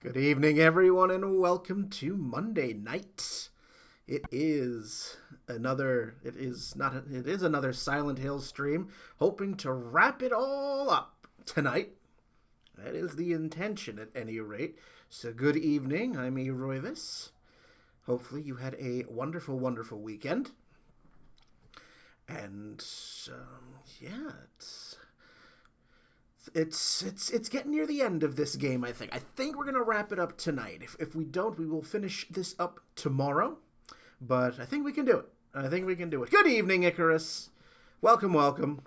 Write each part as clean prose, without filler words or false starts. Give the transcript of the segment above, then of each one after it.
Good evening, everyone, and welcome to Monday night. It is another Silent Hill stream, hoping to wrap it all up tonight. That is the intention, at any rate. So, good evening. I'm E. Royvis. Hopefully, you had a wonderful, wonderful weekend. And yeah, it's getting near the end of this game. I think we're gonna wrap it up tonight. If we don't, we will finish this up tomorrow. But I think we can do it. Good evening, Icarus. Welcome.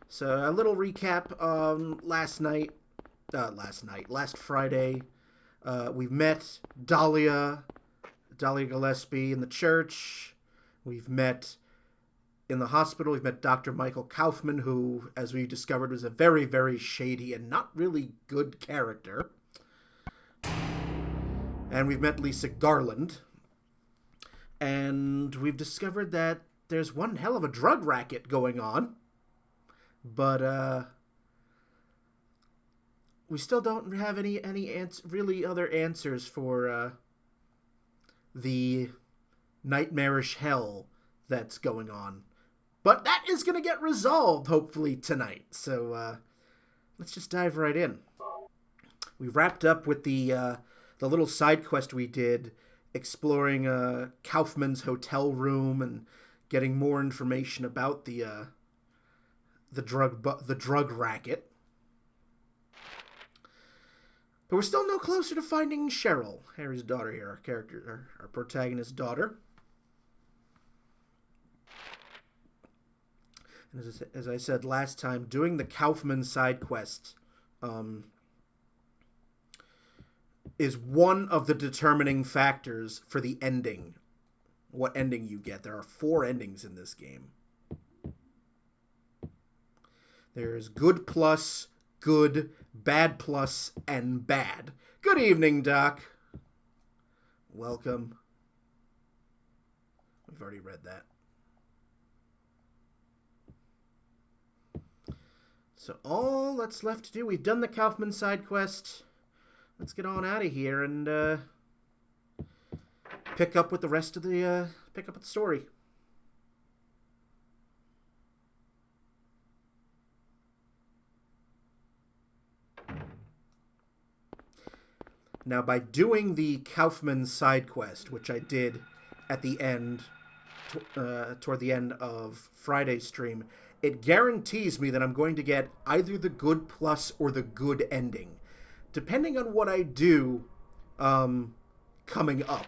So a little recap. Last Friday, we've met Dahlia Gillespie in the church. We've met in the hospital. We've met Dr. Michael Kaufman, who, as we discovered, was a very, very shady and not really good character. And we've met Lisa Garland. And we've discovered that there's one hell of a drug racket going on. But, we still don't have any really other answers for, the nightmarish hell that's going on. But that is going to get resolved, hopefully, tonight. So, let's just dive right in. We wrapped up with the little side quest we did, exploring Kaufman's hotel room and getting more information about the drug racket. But we're still no closer to finding Cheryl, Harry's daughter here, our protagonist's daughter. And as I said last time, doing the Kaufman side quest is one of the determining factors for the ending. What ending you get. There are 4 endings in this game. There's good plus, good, bad plus, and bad. Good evening, Doc. Welcome. We've already read that. So all that's left to do, we've done the Kaufman side quest. Let's get on out of here and pick up with the rest of the story. Now, by doing the Kaufman side quest, which I did at the end, toward the end of Friday's stream, it guarantees me that I'm going to get either the good plus or the good ending, depending on what I do coming up.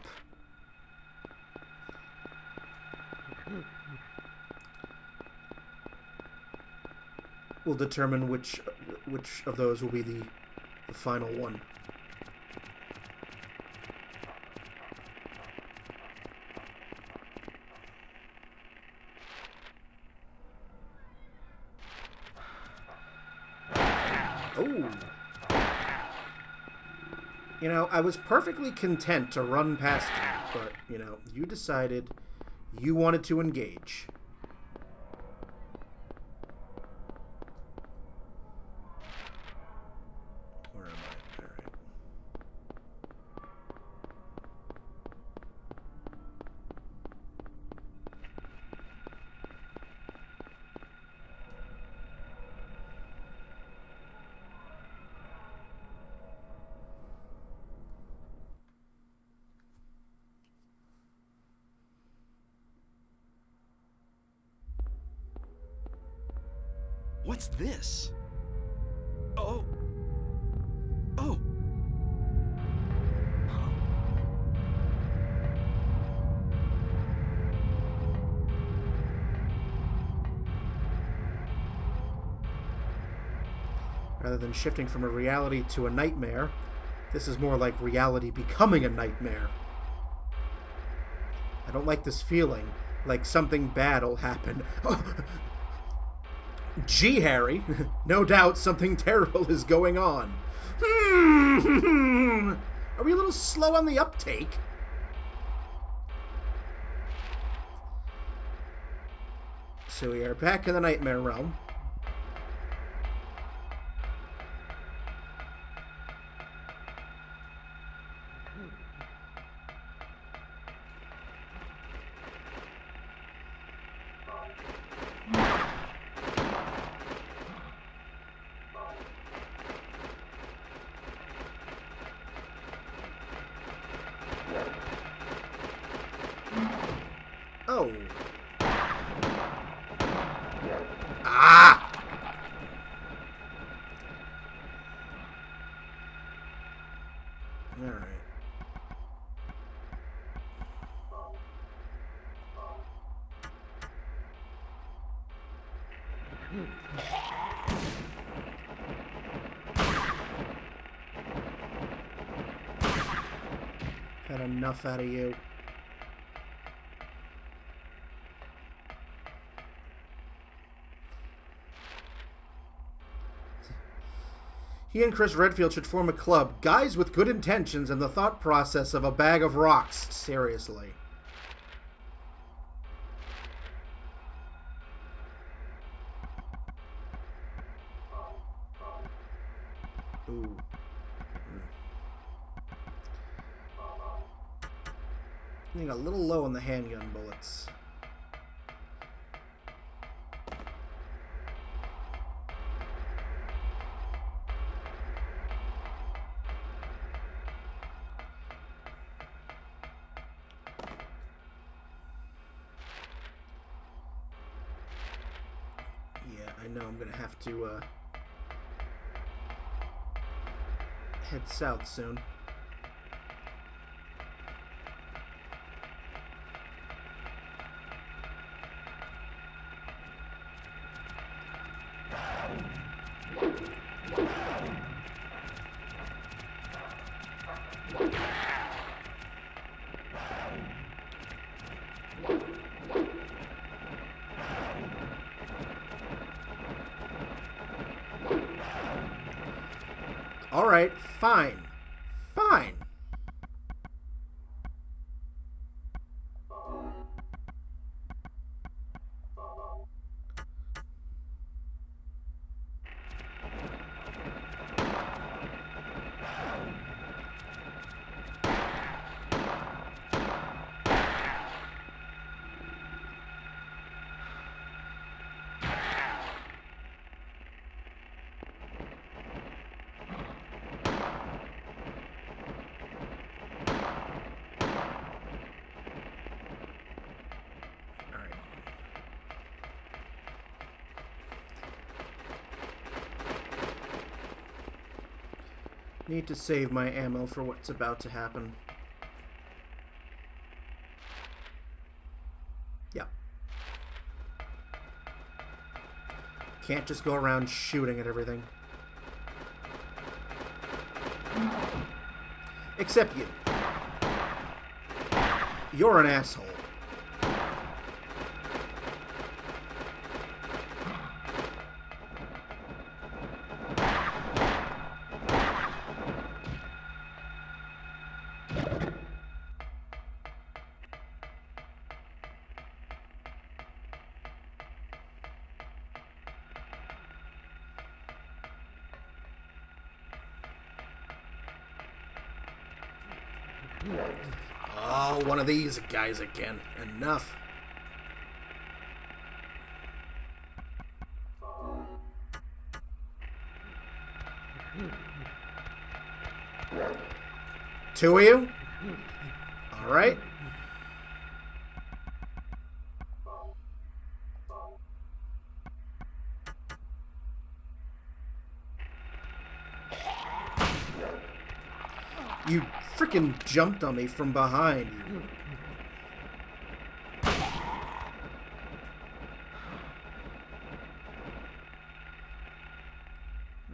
Will determine which of those will be the final one. Oh. You know, I was perfectly content to run past you, but, you decided you wanted to engage. Where am I? All right. What's this? Oh. Huh? Rather than shifting from a reality to a nightmare, this is more like reality becoming a nightmare. I don't like this feeling, like something bad will happen. Gee, Harry, no doubt something terrible is going on. Are we a little slow on the uptake? So we are back in the nightmare realm. Ah! Alright. Had enough out of you. He and Chris Redfield should form a club. Guys with good intentions and the thought process of a bag of rocks. Seriously. Ooh. Getting a little low on the handgun bullets. Yeah, I know I'm gonna have to head south soon. Alright, fine. Fine. Need to save my ammo for what's about to happen. Yep. Can't just go around shooting at everything. Except you. You're an asshole. Oh, one of these guys again. Enough. Two of you? Alright. You freaking jumped on me from behind.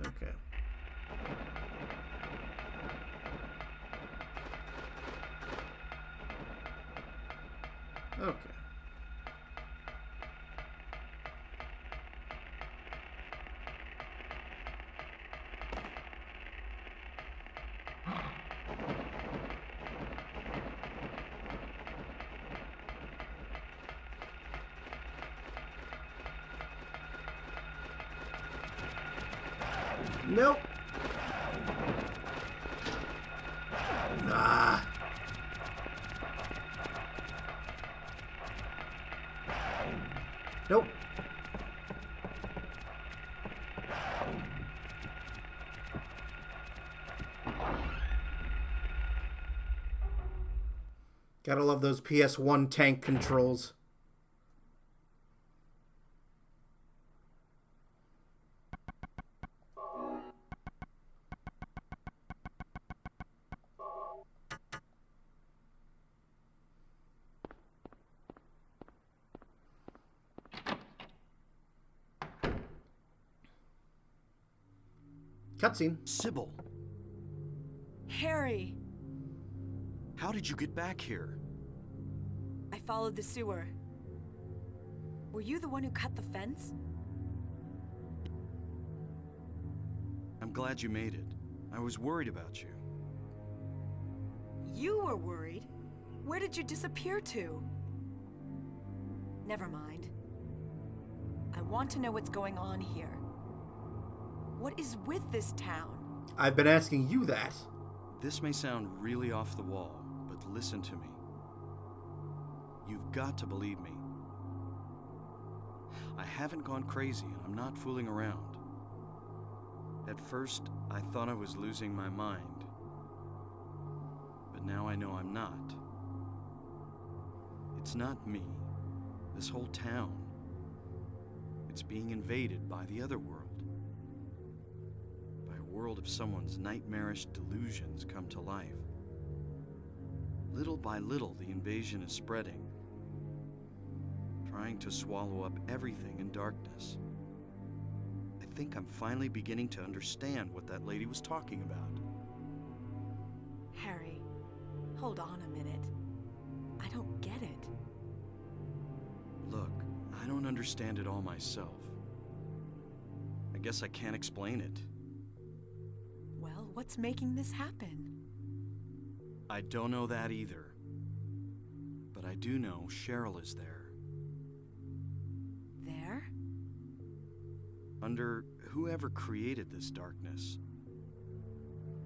Okay. Okay. Nope. Ah. Nope. Gotta love those PS1 tank controls. Cutscene. Sybil, Harry, how did you get back here? I followed the sewer. Were you the one who cut the fence? I'm glad you made it. I was worried about you. You were worried? Where did you disappear to? Never mind. I want to know what's going on here. What is with this town? I've been asking you that. This may sound really off the wall, but listen to me. You've got to believe me. I haven't gone crazy, and I'm not fooling around. At first, I thought I was losing my mind. But now I know I'm not. It's not me. This whole town. It's being invaded by the other world. By a world of someone's nightmarish delusions come to life. Little by little, the invasion is spreading, trying to swallow up everything in darkness. I think I'm finally beginning to understand what that lady was talking about. Harry, hold on a minute. I don't get it. Look, I don't understand it all myself. I guess I can't explain it. Well, what's making this happen? I don't know that either. But I do know Cheryl is there. There? Under whoever created this darkness.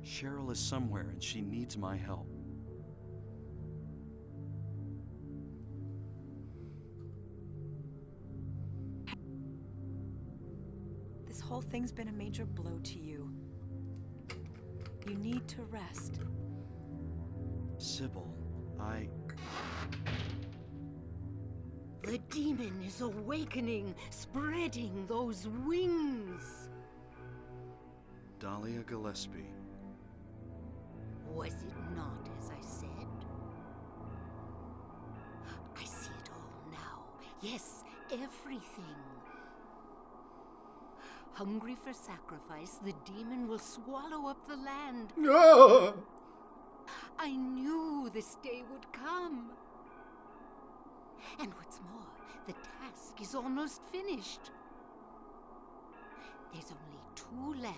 Cheryl is somewhere and she needs my help. This whole thing's been a major blow to you. You need to rest. Sybil, The demon is awakening, spreading those wings. Dahlia Gillespie. Was it not as I said? I see it all now. Yes, everything. Hungry for sacrifice, the demon will swallow up the land. Ah! I knew this day would come. And what's more, the task is almost finished. There's only 2 left.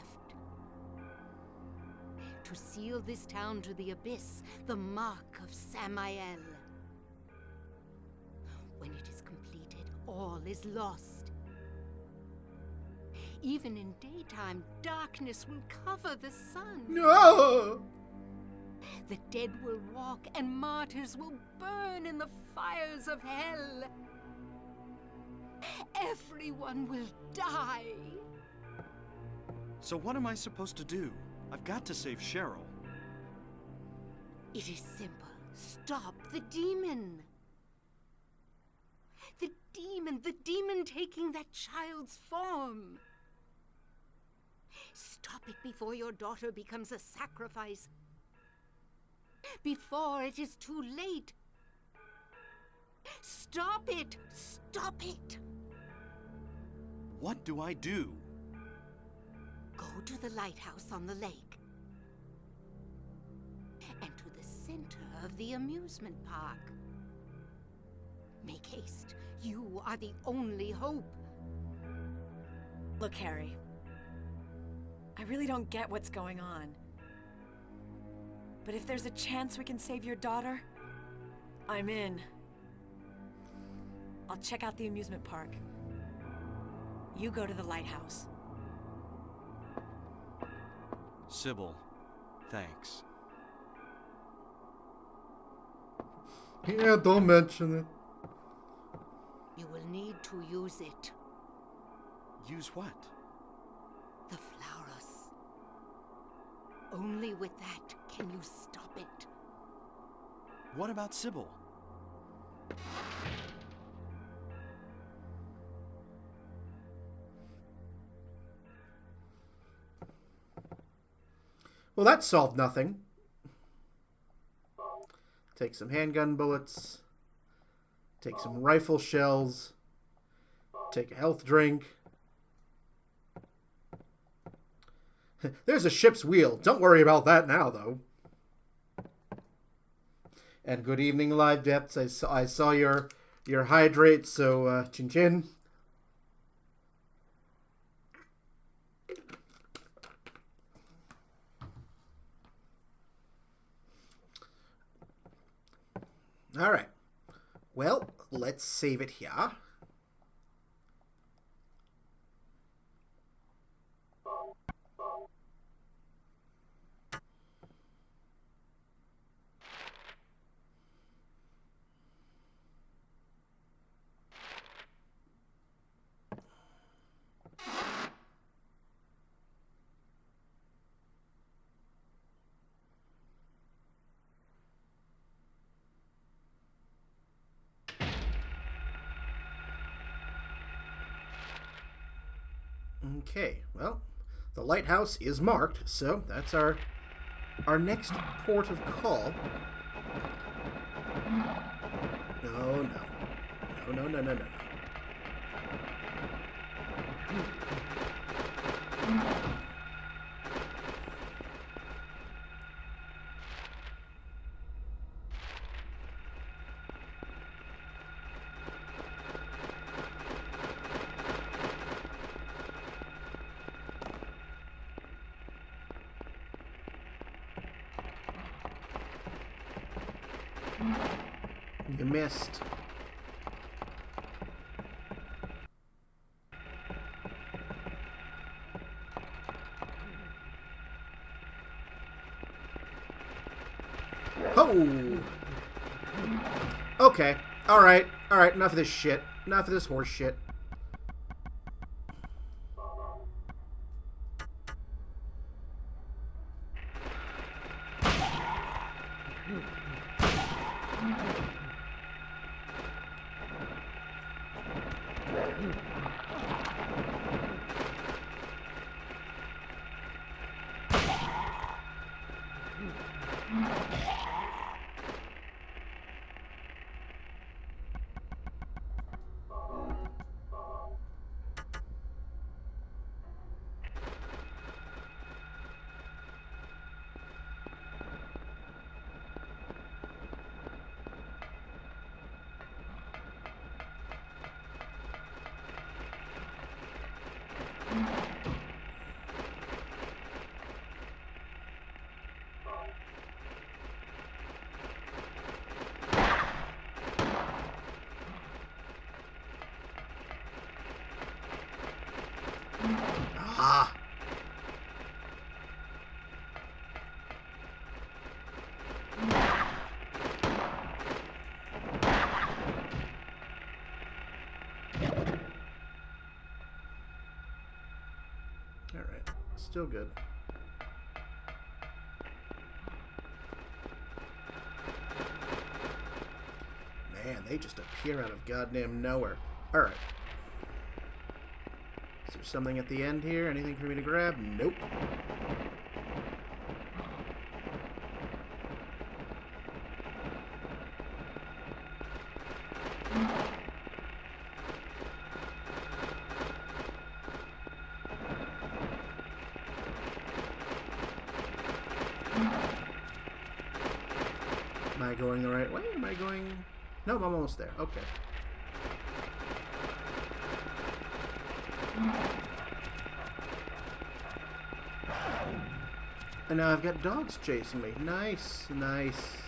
To seal this town to the abyss, the mark of Samael. When it is completed, all is lost. Even in daytime, darkness will cover the sun. No! The dead will walk and martyrs will burn in the fires of hell. Everyone will die. So what am I supposed to do? I've got to save Cheryl. It is simple. Stop the demon. The demon taking that child's form. Stop it before your daughter becomes a sacrifice. Before it is too late. Stop it! Stop it! What do I do? Go to the lighthouse on the lake. And to the center of the amusement park. Make haste. You are the only hope. Look, Harry. I really don't get what's going on. But if there's a chance we can save your daughter, I'm in. I'll check out the amusement park. You go to the lighthouse. Sybil, thanks. Yeah, don't mention it. You will need to use it. Use what? The flowers. Only with that can you stop it. What about Sybil? Well, that solved nothing. Take some handgun bullets. Take some rifle shells. Take a health drink. There's a ship's wheel. Don't worry about that now, though. And good evening, Live Depths. I saw your hydrate, so chin chin. All right. Well, let's save it here. Okay, well, the lighthouse is marked, so that's our next port of call. No. You missed. Oh! Okay. Alright. Alright, enough of this shit. Enough of this horse shit. Ah! Alright, still good. Man, they just appear out of goddamn nowhere. Alright. Is there something at the end here? Anything for me to grab? Nope. Am I going the right way? Am I going... No, I'm almost there. Okay. And now I've got dogs chasing me. Nice, nice.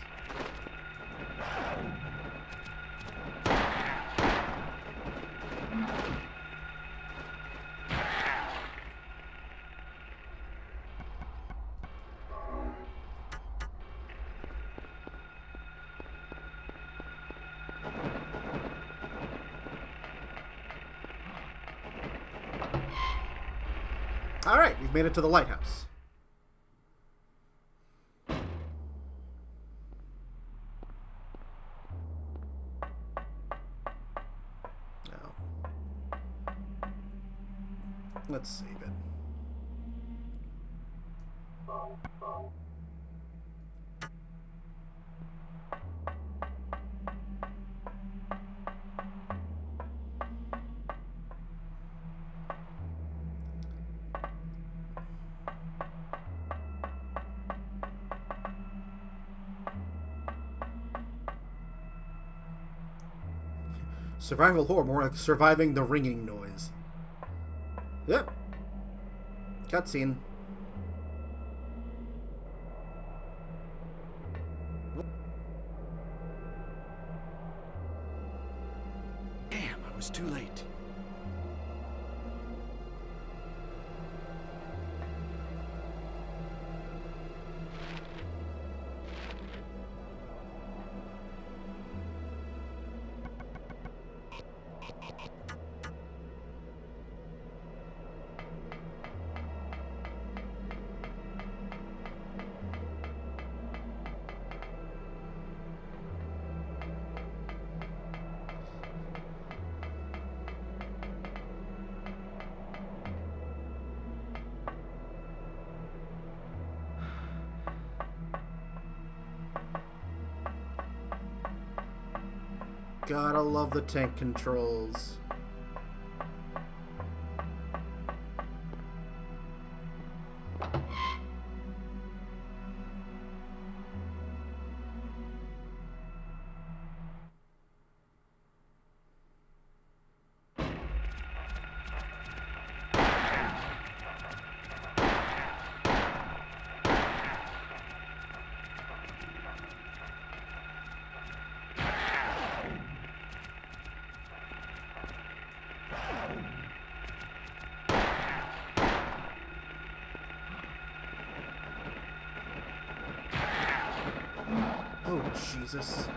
All right, we've made it to the lighthouse. Now, let's save it. Survival horror, more like surviving the ringing noise. Yep. Cutscene. Damn, I was too late. Gotta love the tank controls. Oh, Jesus.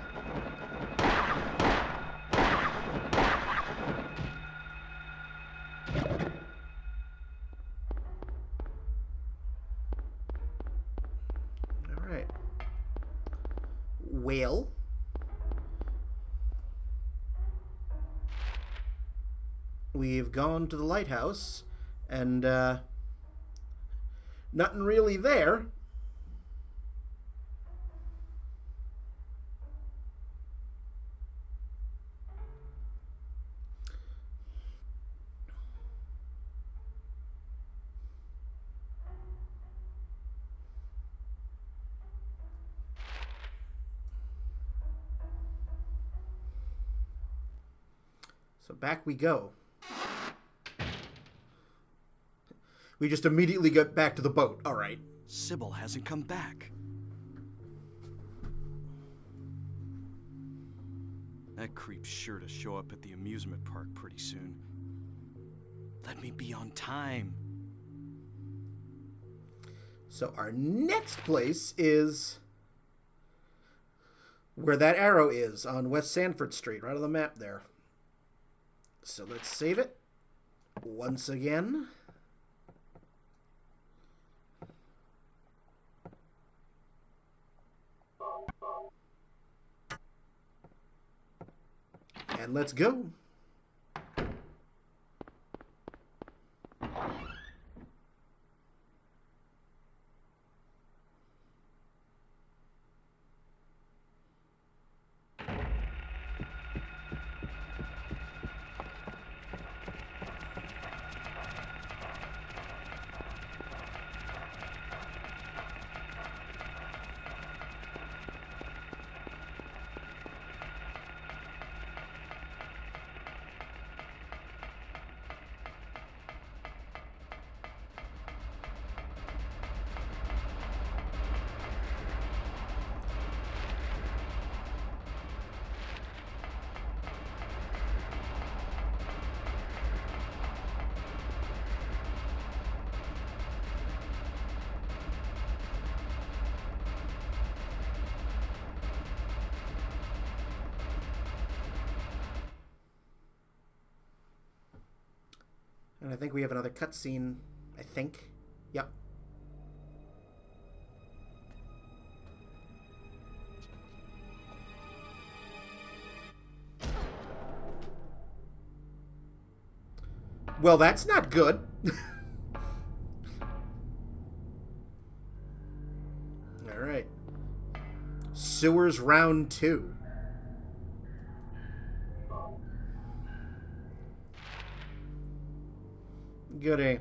All right. Well, we've gone to the lighthouse, and nothing really there. So back we go. We just immediately get back to the boat. All right. Sybil hasn't come back. That creep's sure to show up at the amusement park pretty soon. Let me be on time. So our next place is where that arrow is on West Sanford Street, right on the map there. So let's save it once again. And let's go. And I think we have another cutscene. I think. Yep. Well, that's not good. All right. Sewers round 2. Goody.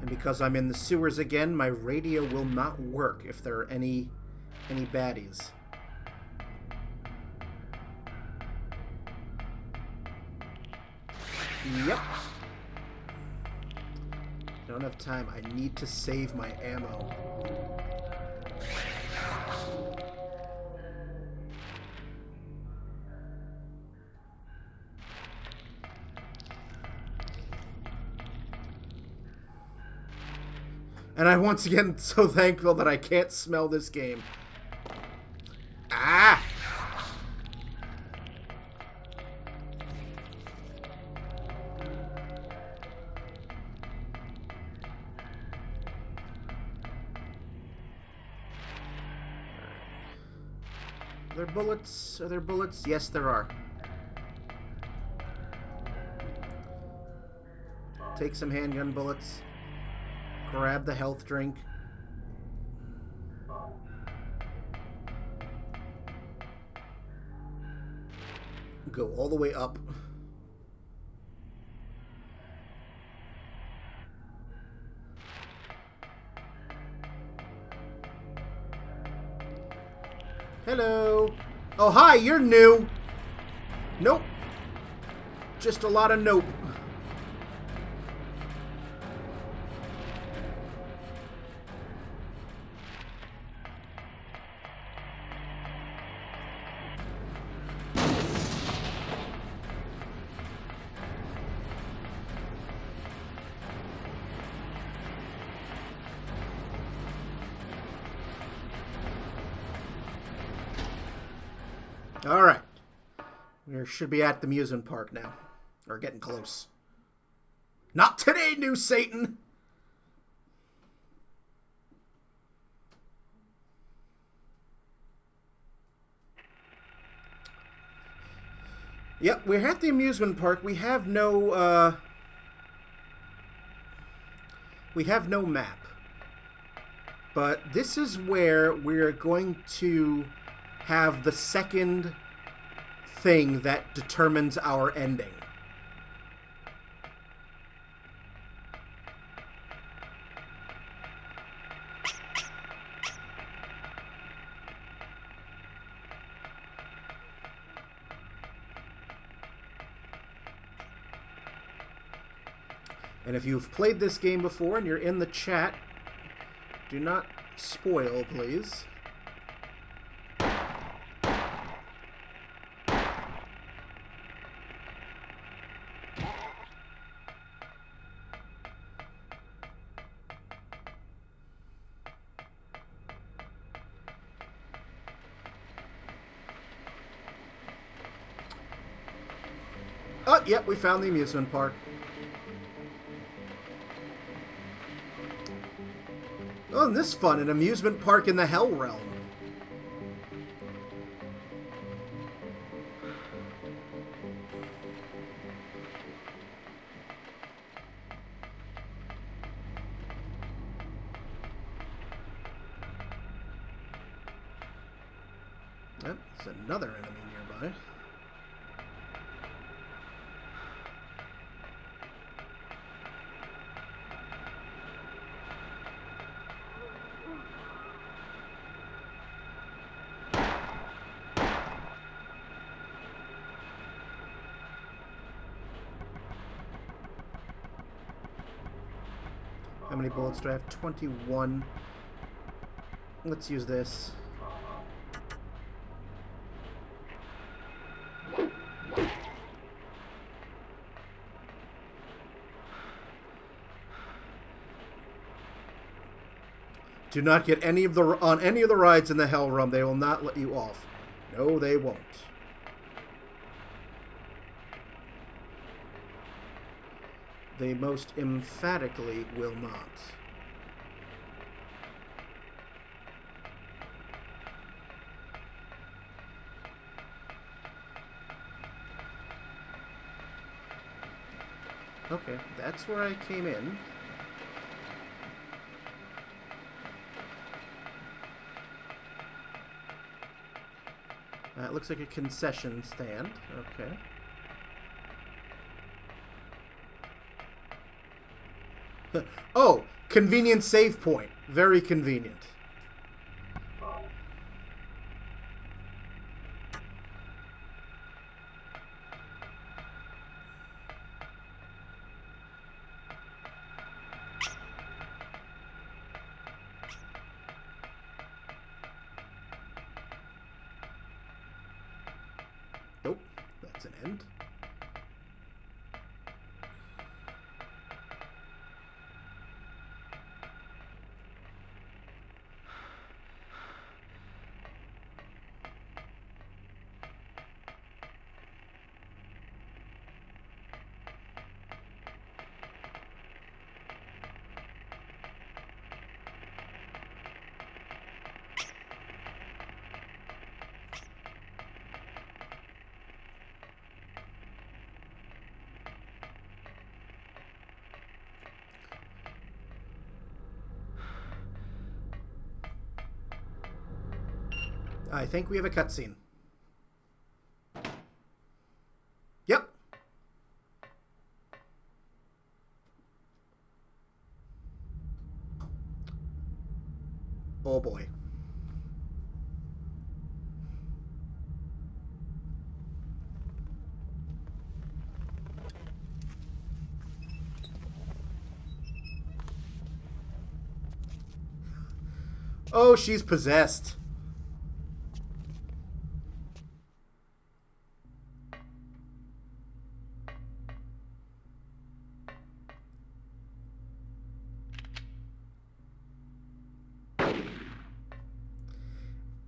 And because I'm in the sewers again, my radio will not work if there are any baddies. Yep. I don't have time. I need to save my ammo. And I'm once again so thankful that I can't smell this game. Ah! Are there bullets? Are there bullets? Yes, there are. Take some handgun bullets. Grab the health drink. Go all the way up. Hello. Oh, hi, you're new. Nope. Just a lot of nope. All right. We should be at the amusement park now. Or getting close. Not today, new Satan! Yep, we're at the amusement park. We have no map. But this is where we're going to have the second thing that determines our ending. And if you've played this game before and you're in the chat, do not spoil, please. Oh, yep, we found the amusement park. Oh, and this is fun, an amusement park in the Hell Realm. Yep, there's another enemy nearby. How many bullets do I have? 21. Let's use this. Do not get any of the rides in the Hell Realm. They will not let you off. No, they won't. They most emphatically will not. Okay, that's where I came in. It looks like a concession stand. Okay. Oh, convenient save point. Very convenient. Nope, that's an end. I think we have a cutscene. Yep. Oh boy. Oh, she's possessed.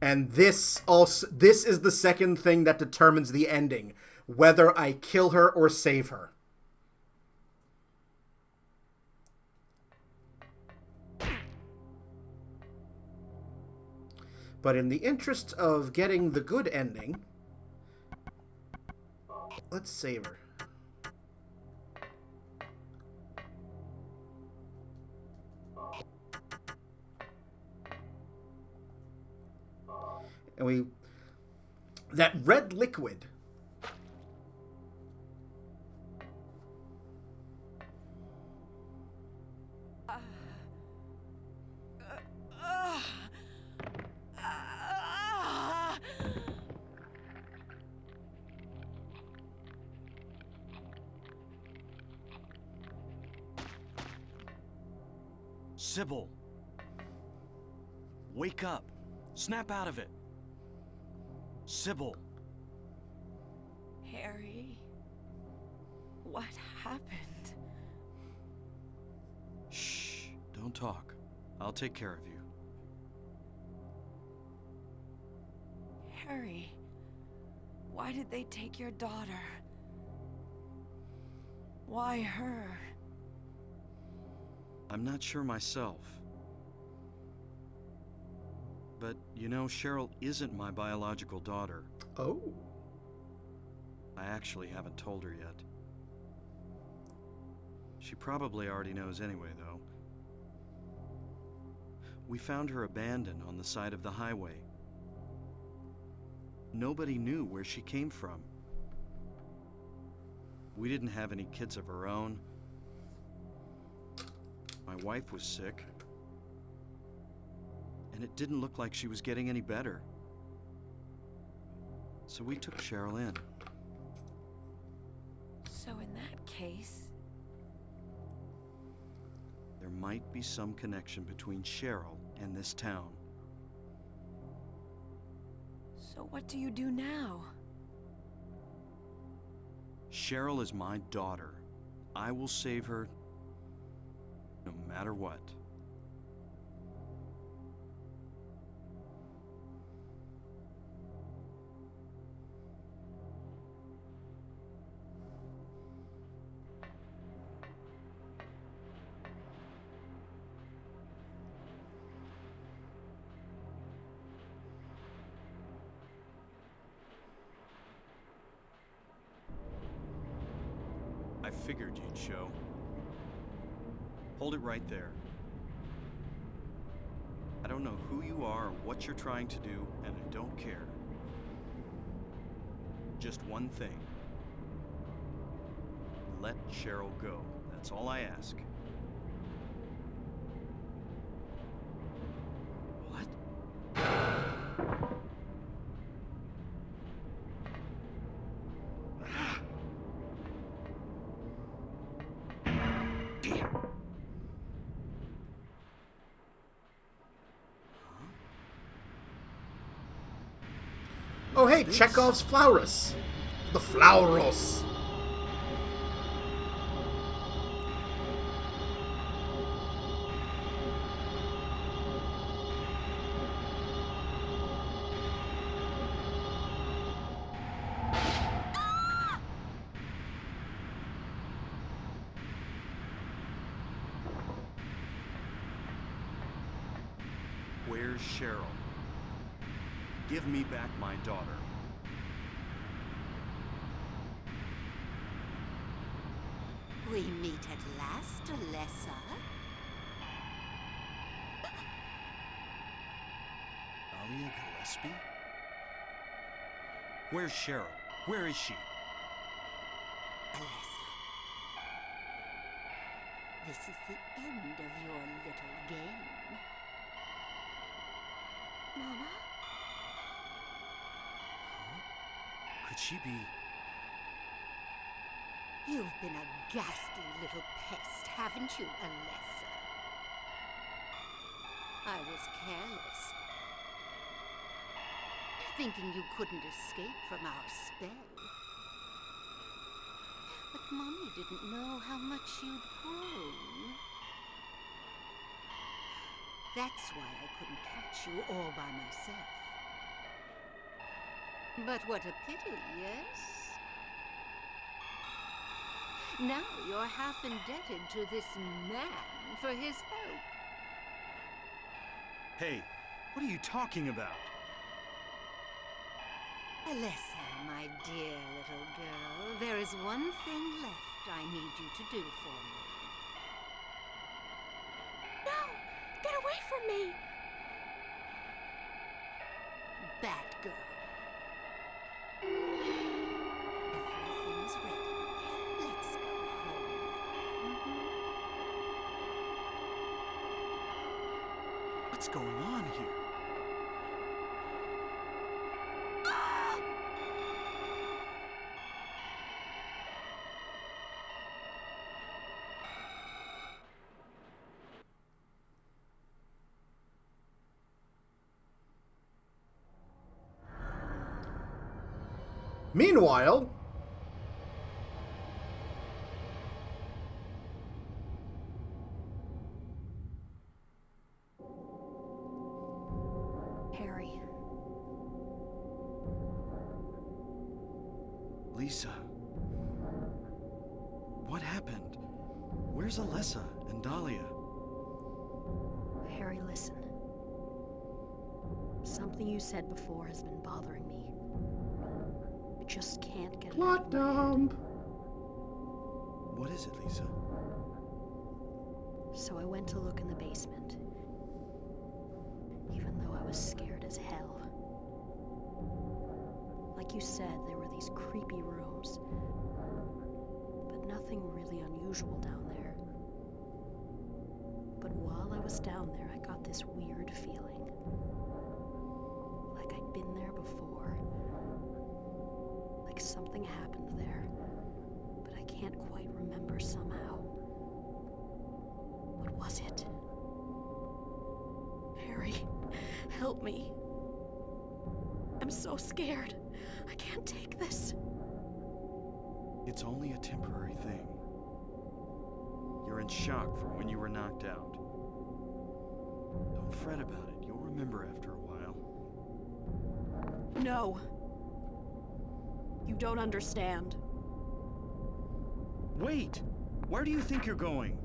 And this is the second thing that determines the ending, whether I kill her or save her. But in the interest of getting the good ending, let's save her. And that red liquid. Sybil! Wake up! Snap out of it! Sybil! Harry, what happened? Shh! Don't talk. I'll take care of you. Harry, why did they take your daughter? Why her? I'm not sure myself. But, you know, Cheryl isn't my biological daughter. Oh. I actually haven't told her yet. She probably already knows anyway, though. We found her abandoned on the side of the highway. Nobody knew where she came from. We didn't have any kids of our own. My wife was sick. And it didn't look like she was getting any better. So we took Cheryl in. So in that case... There might be some connection between Cheryl and this town. So what do you do now? Cheryl is my daughter. I will save her no matter what. I figured you'd show. Hold it right there. I don't know who you are or what you're trying to do, and I don't care. Just one thing. Let Cheryl go. That's all I ask. Oh, hey, This? Chekhov's Flauros. The Flauros. Where's Cheryl? Give me back my daughter. We meet at last, Alessa. Dahlia Gillespie? Where's Cheryl? Where is she? Alessa. This is the end of your little game. Mama? Could she be... You've been a ghastly little pest, haven't you, Alessa? I was careless, thinking you couldn't escape from our spell. But Mommy didn't know how much you'd grown. That's why I couldn't catch you all by myself. But what a pity, yes? Now you're half indebted to this man for his help. Hey, what are you talking about? Alessa, my dear little girl, there is one thing left I need you to do for me. No! Get away from me! Bad girl. Everything is ready. Let's go home. What's going on here? Meanwhile, Harry. Lisa. What happened? Where's Alessa and Dahlia? Harry, listen. Something you said before has been bothering me. I just can't get it out plot of my head. dump. What is it, Lisa? So I went to look in the basement, even though I was scared as hell. Like you said, there were these creepy rooms, but nothing really unusual down there. But while I was down there, I got this weird feeling. Like I'd been there before. Like something happened there, but I can't quite remember somehow. What was it? Harry, help me. I'm so scared. I can't take this. It's only a temporary thing. You're in shock from when you were knocked out. Don't fret about it. You'll remember after a while. No. You don't understand. Wait! Where do you think you're going?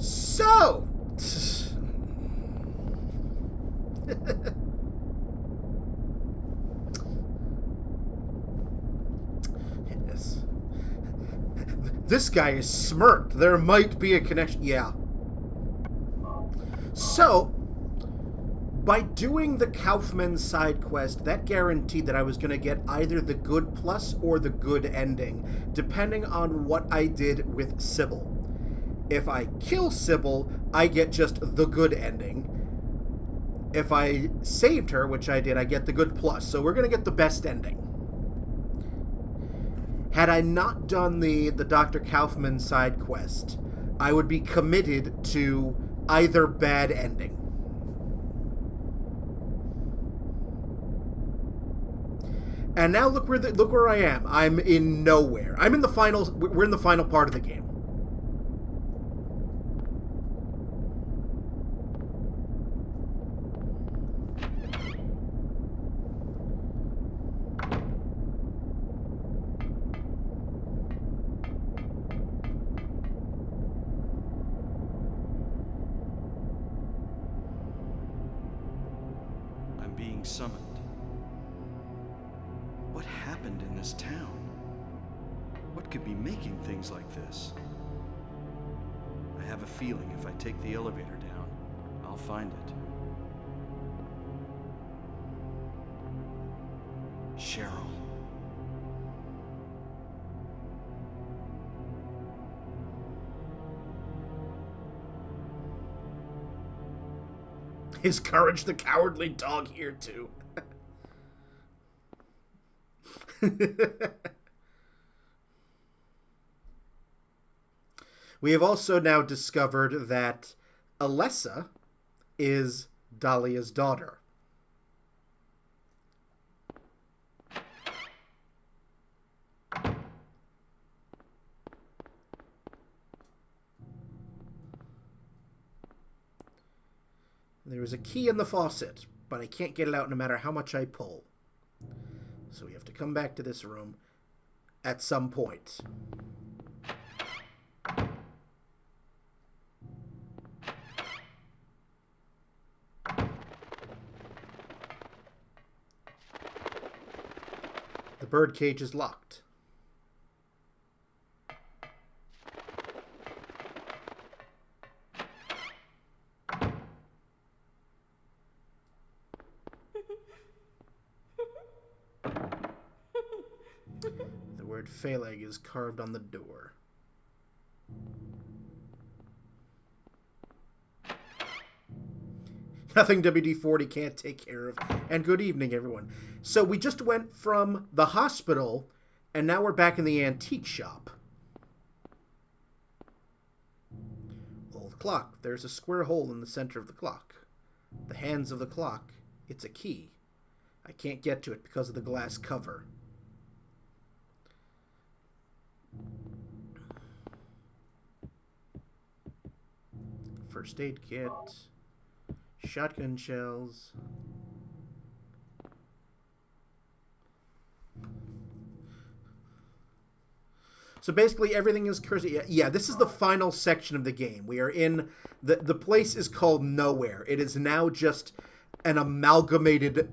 So, yes. This guy is smirked. There might be a connection. Yeah. So, by doing the Kaufman side quest, that guaranteed that I was going to get either the good plus or the good ending, depending on what I did with Sybil. If I kill Sybil, I get just the good ending. If I saved her, which I did, I get the good plus. So we're going to get the best ending. Had I not done the Dr. Kaufman side quest, I would be committed to either bad ending. And now look where I am. I'm in nowhere. We're in the final part of the game. I'm being summoned. What happened in this town? What could be making things like this? I have a feeling if I take the elevator down, I'll find it. Cheryl. Is Courage the Cowardly Dog here too? We have also now discovered that Alessa is Dahlia's daughter. There is a key in the faucet, but I can't get it out no matter how much I pull. So we have to come back to this room at some point. The birdcage is locked. The word Phaleg is carved on the door. Nothing WD-40 can't take care of. And good evening, everyone. So we just went from the hospital, and now we're back in the antique shop. Old clock. There's a square hole in the center of the clock. The hands of the clock. It's a key. I can't get to it because of the glass cover. First aid kit. Shotgun shells. So basically everything is cursed. Yeah, this is the final section of the game. We are in... The place is called Nowhere. It is now just an amalgamated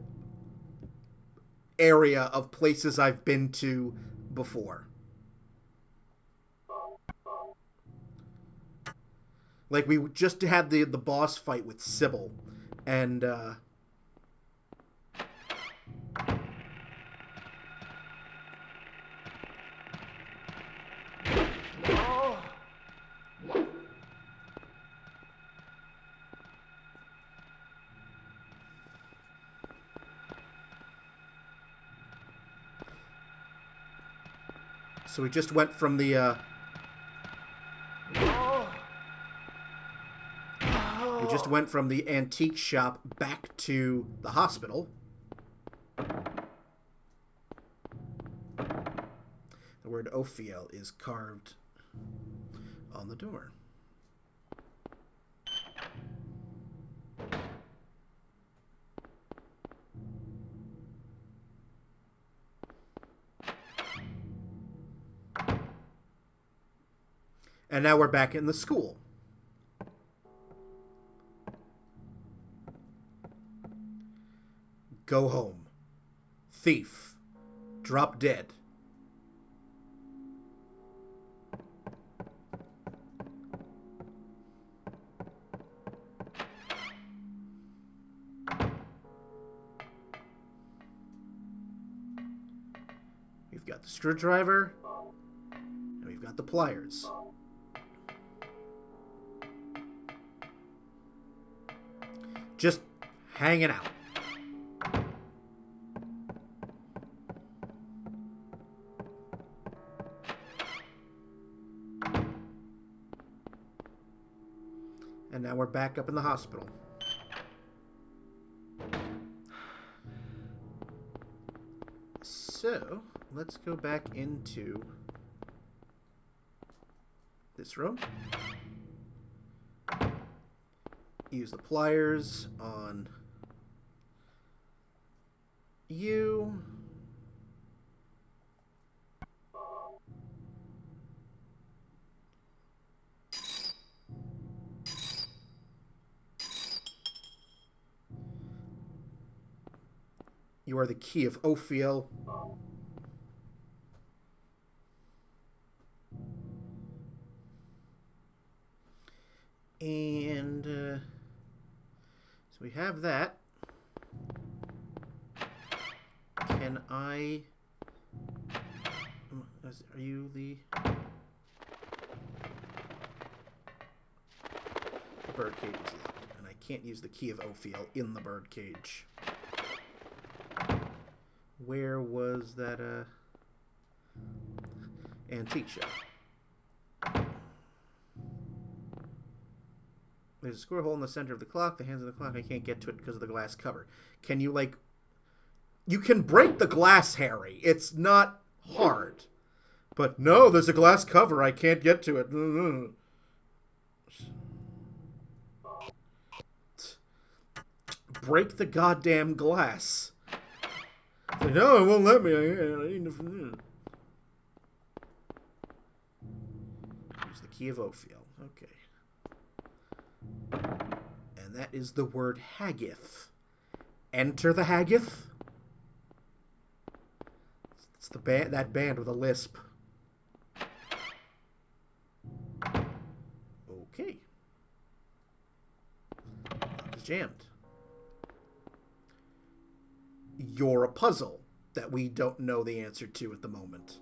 area of places I've been to before. Like, we just had the boss fight with Sybil, and, so we just went from the, We just went from the antique shop back to the hospital. The word Ophiel is carved on the door. And now we're back in the school. Go home. Thief. Drop dead. We've got the screwdriver. And we've got the pliers. Just hanging out. And now we're back up in the hospital. So, let's go back into this room. Use the pliers on you. You are the key of Ophiel. And so we have that. Can I... Are you the... Birdcage is locked, and I can't use the key of Ophiel in the birdcage. Where was that antique shop? There's a square hole in the center of the clock. The hands of the clock, I can't get to it because of the glass cover. Can you, like... You can break the glass, Harry. It's not hard. But no, there's a glass cover. I can't get to it. Break the goddamn glass. Like, no, it won't let me. I need to... Use the key of Ophiel. Okay. And that is the word Haggith. Enter the Haggith. It's the that band with a lisp. Okay. Lock is jammed. You're a puzzle that we don't know the answer to at the moment.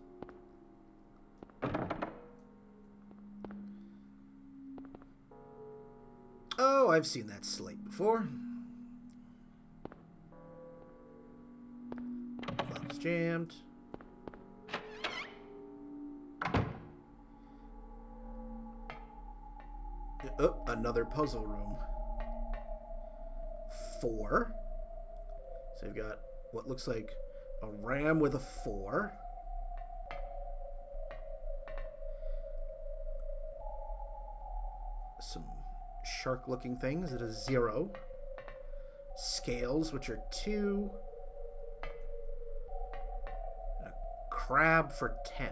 Oh, I've seen that slate before. Lock's jammed. Oh, another puzzle room. 4. So you've got what looks like a ram with a 4. Some shark-looking things at a 0. Scales, which are 2. And a crab for 10.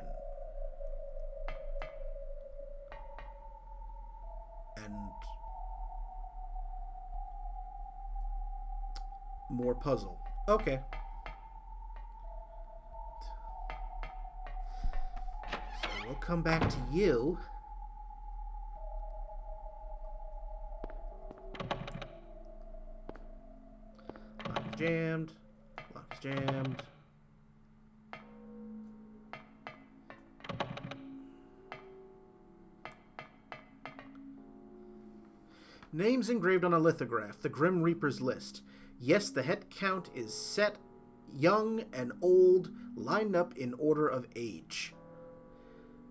And more puzzle. Okay. So we'll come back to you. Lock is jammed. Lock is jammed. Names engraved on a lithograph. The Grim Reaper's list. Yes, the head count is set. Young and old, lined up in order of age.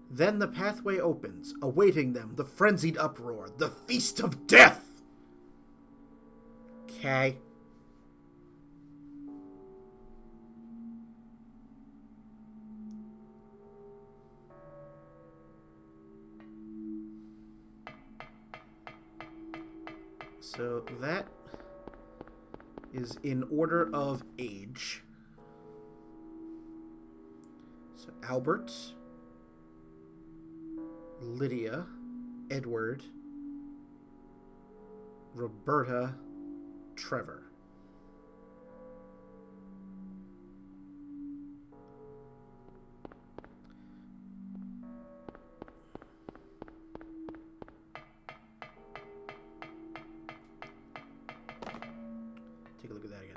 Then the pathway opens, awaiting them, the frenzied uproar, the feast of death! Okay. So that is in order of age. So Albert, Lydia, Edward, Roberta, Trevor. Take a look at that again.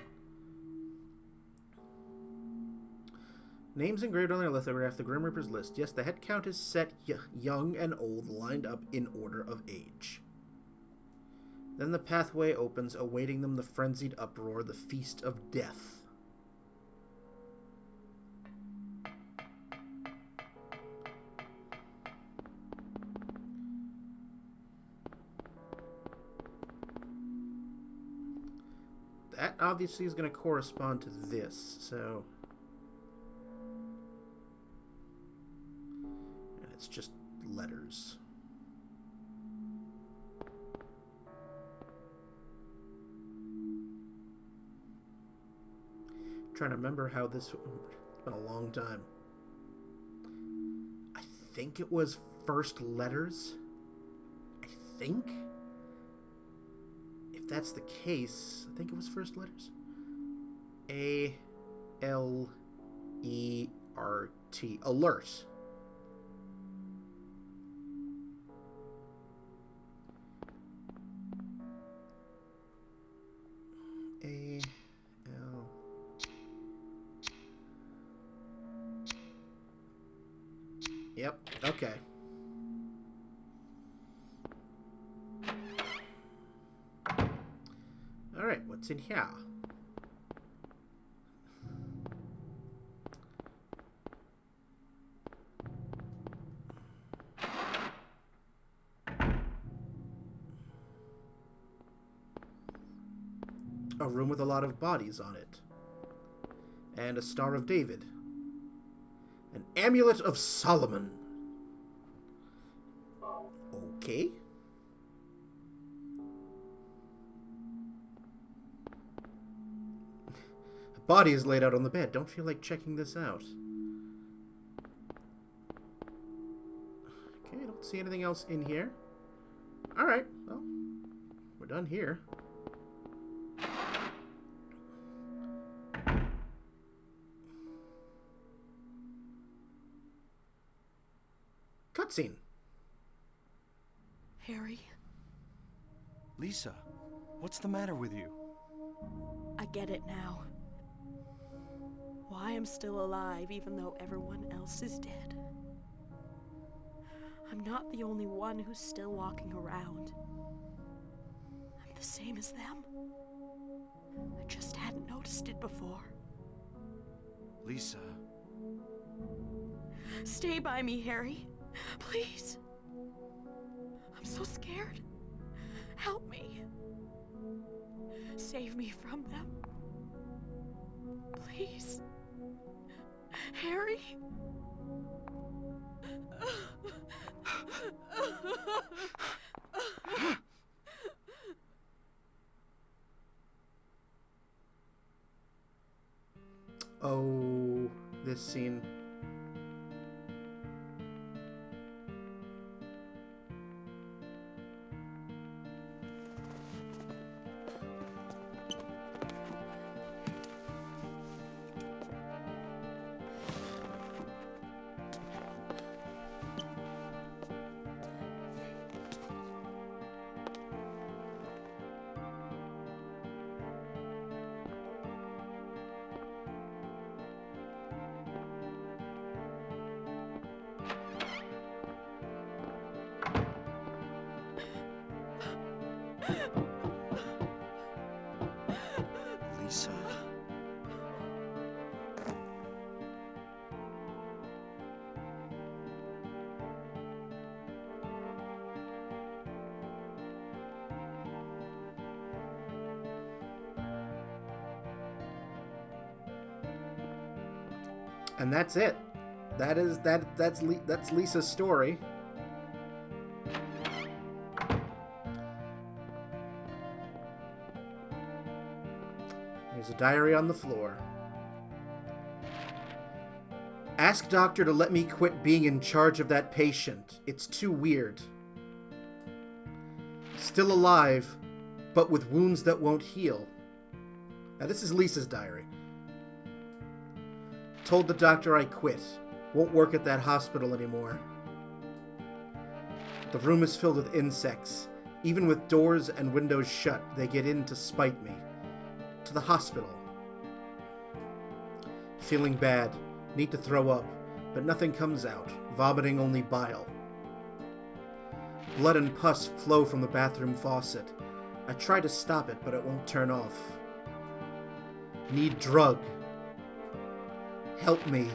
Names engraved on their lithograph, the Grim Reaper's list. Yes, the head count is set, young and old, lined up in order of age. Then the pathway opens, awaiting them the frenzied uproar, the feast of death. That obviously is going to correspond to this, so... And it's just letters. Trying to remember how this... It's been a long time. I think it was first letters. I think? If that's the case, I think it was first letters. A-L-E-R-T. Alert. A-L... Yep, okay. Alright, what's in here? A room with a lot of bodies on it. And a Star of David. An Amulet of Solomon. Okay. A body is laid out on the bed. Don't feel like checking this out. Okay, I don't see anything else in here. Alright, well, we're done here. Cutscene. Harry, Lisa, what's the matter with you? I get it now. Why I'm still alive even though everyone else is dead. I'm not the only one who's still walking around. I'm the same as them. I just hadn't noticed it before. Lisa. Stay by me, Harry. Please. I'm so scared. Help me. Save me from them. Please. Harry? Oh, this scene. Lisa. And that's it. That's Lisa's story. There's a diary on the floor. Ask doctor to let me quit being in charge of that patient. It's too weird. Still alive, but with wounds that won't heal. Now this is Lisa's diary. Told the doctor I quit. Won't work at that hospital anymore. The room is filled with insects. Even with doors and windows shut, they get in to spite me. To the hospital. Feeling bad. Need to throw up, but nothing comes out. Vomiting only bile. Blood and pus flow from the bathroom faucet. I try to stop it, but it won't turn off. Need drug. Help me.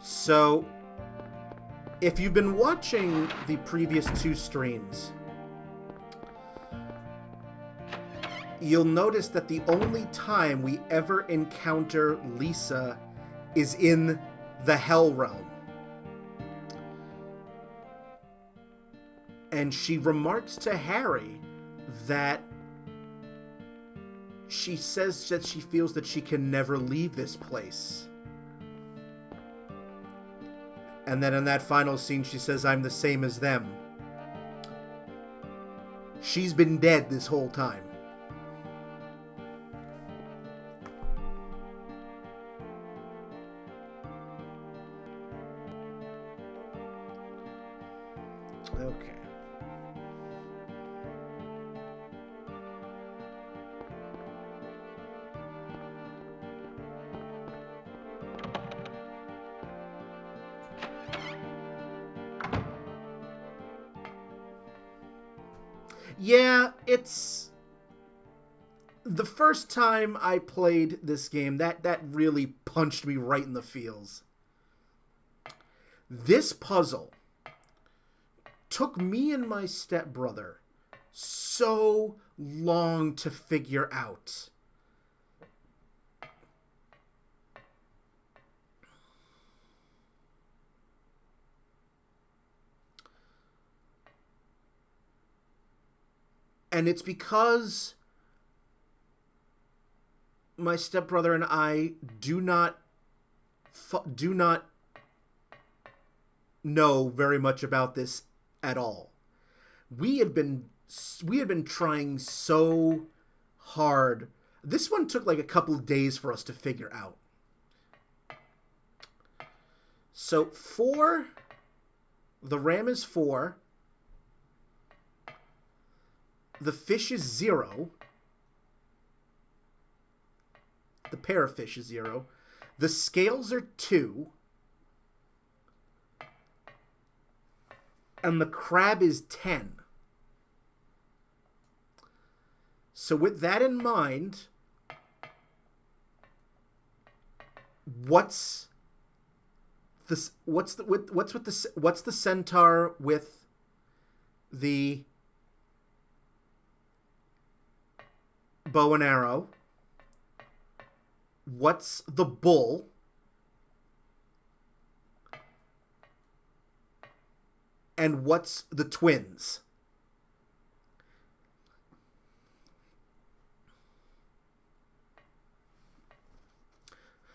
So, if you've been watching the previous 2 streams, you'll notice that the only time we ever encounter Lisa is in the Hell Realm. And she remarks to Harry that she says that she feels that she can never leave this place. And then in that final scene, she says, I'm the same as them. She's been dead this whole time. Okay. Yeah, it's the first time I played this game, that really punched me right in the feels. This puzzle took me and my stepbrother so long to figure out. And it's because my stepbrother and I do not know very much about this at all. We had been trying so hard. This one took like a couple of days for us to figure out. So 4, the ram is 4. The fish is 0. The parrotfish is 0. The scales are 2. And the crab is 10. So with that in mind, what's the centaur with the bow and arrow? What's the bull? And what's the twins?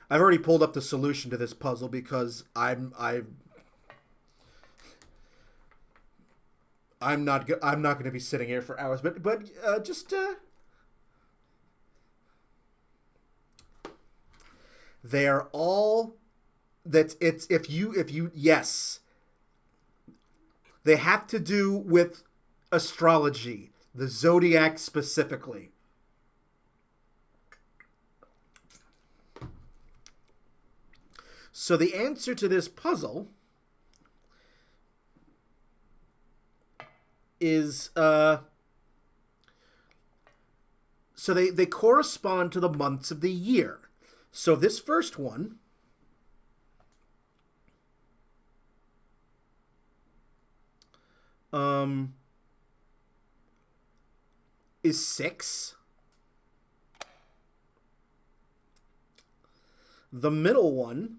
I've already pulled up the solution to this puzzle because I'm not going to be sitting here for hours, but just they are all if you yes, they have to do with astrology, the zodiac specifically. So the answer to this puzzle is so they correspond to the months of the year. So this first one is 6. The middle one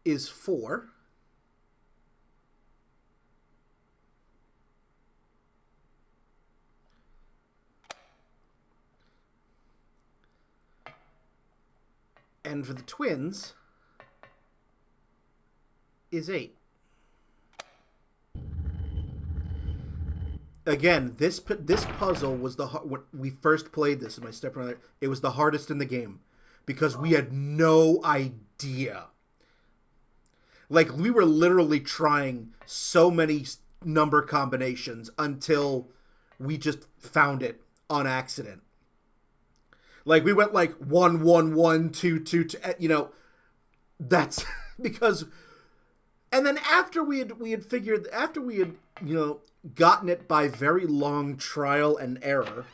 is 4. And for the twins is 8. again, this puzzle was when we first played this, and my stepbrother, it was the hardest in the game because we had no idea. Like, we were literally trying so many number combinations until we just found it on accident. Like, we went like 1 1 1 2 2 2, you know, that's because, and then after we had you know, gotten it by very long trial and error.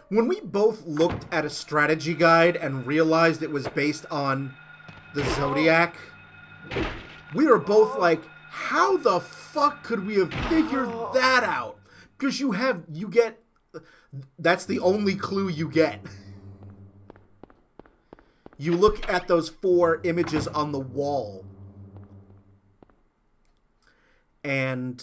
When we both looked at a strategy guide and realized it was based on the Zodiac, we were both like, how the fuck could we have figured that out? Because you get, that's the only clue you get. You look at those 4 images on the wall, and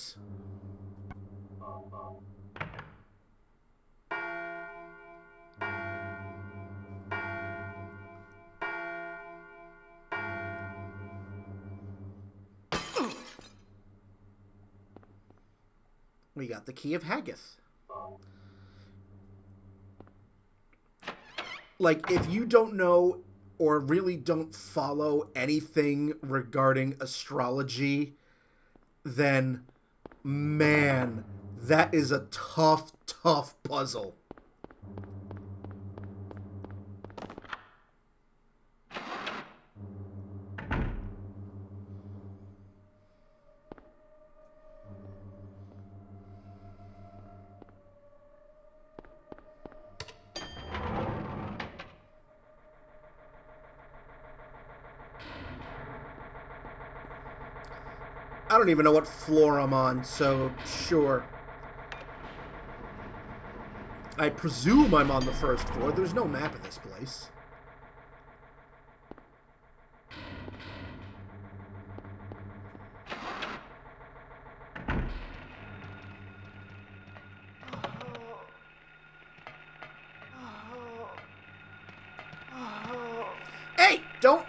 we got the Key of Haggith. Like, if you don't know or really don't follow anything regarding astrology, then, man, that is a tough, tough puzzle. I don't even know what floor I'm on, so sure. I presume I'm on the first floor. There's no map of this place. Hey, don't.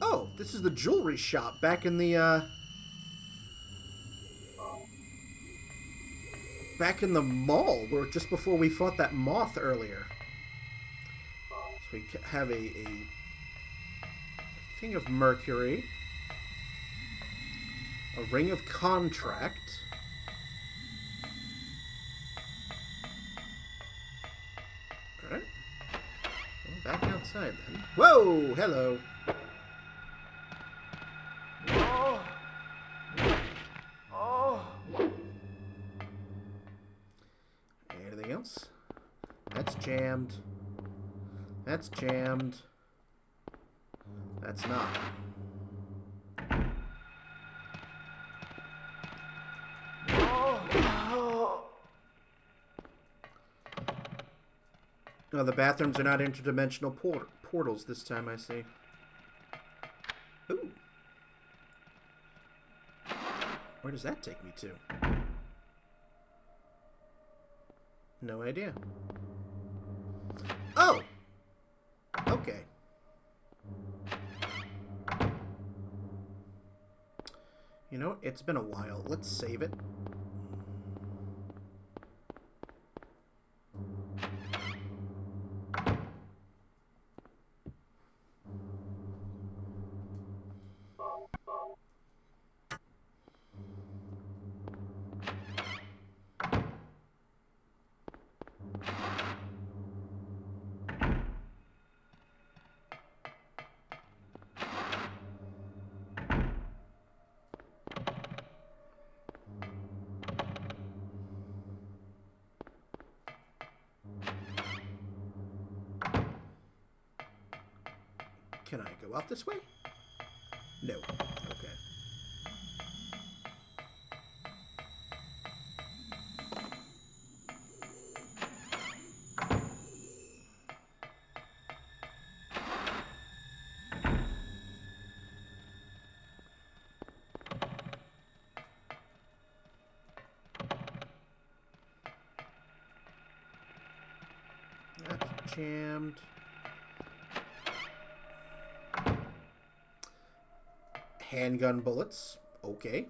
Oh, this is the jewelry shop back in the, back in the mall, where just before we fought that moth earlier. So we have a King of Mercury, a Ring of Contract, alright, well, back outside then. Whoa, hello. Anything else? That's jammed. That's jammed. That's not. No, the bathrooms are not interdimensional portals this time, I see. Ooh. Where does that take me to? No idea. Oh! Okay. You know, it's been a while. Let's save it. Can I go out this way? No. Okay. That's jammed. Handgun bullets. Okay.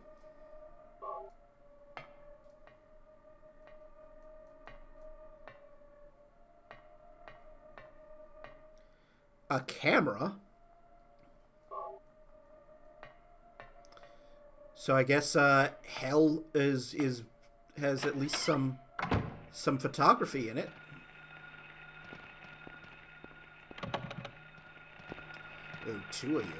A camera? So I guess hell is has at least some photography in it. Oh, two of you.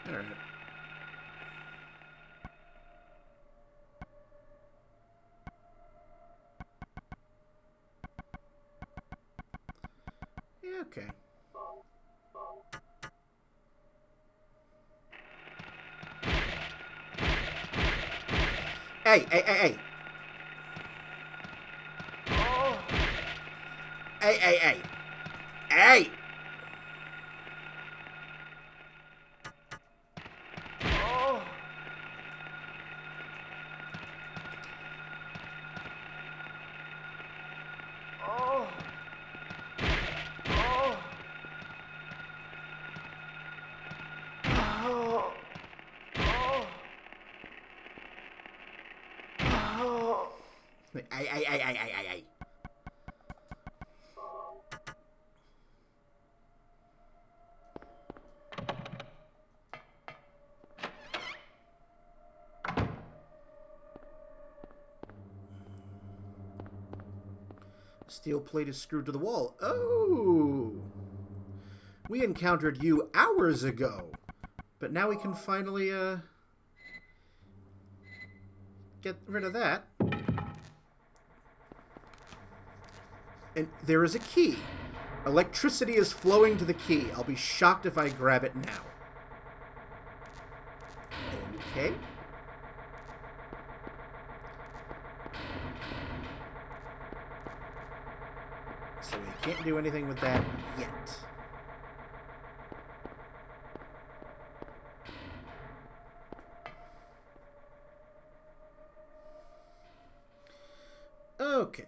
All right. Yeah, okay. Hey, hey, hey, hey. Hey, hey, hey. Hey! Ay. Steel plate is screwed to the wall. Oh! We encountered you hours ago. But now we can finally, get rid of that. And there is a key. Electricity is flowing to the key. I'll be shocked if I grab it now. Okay. So we can't do anything with that yet. Okay.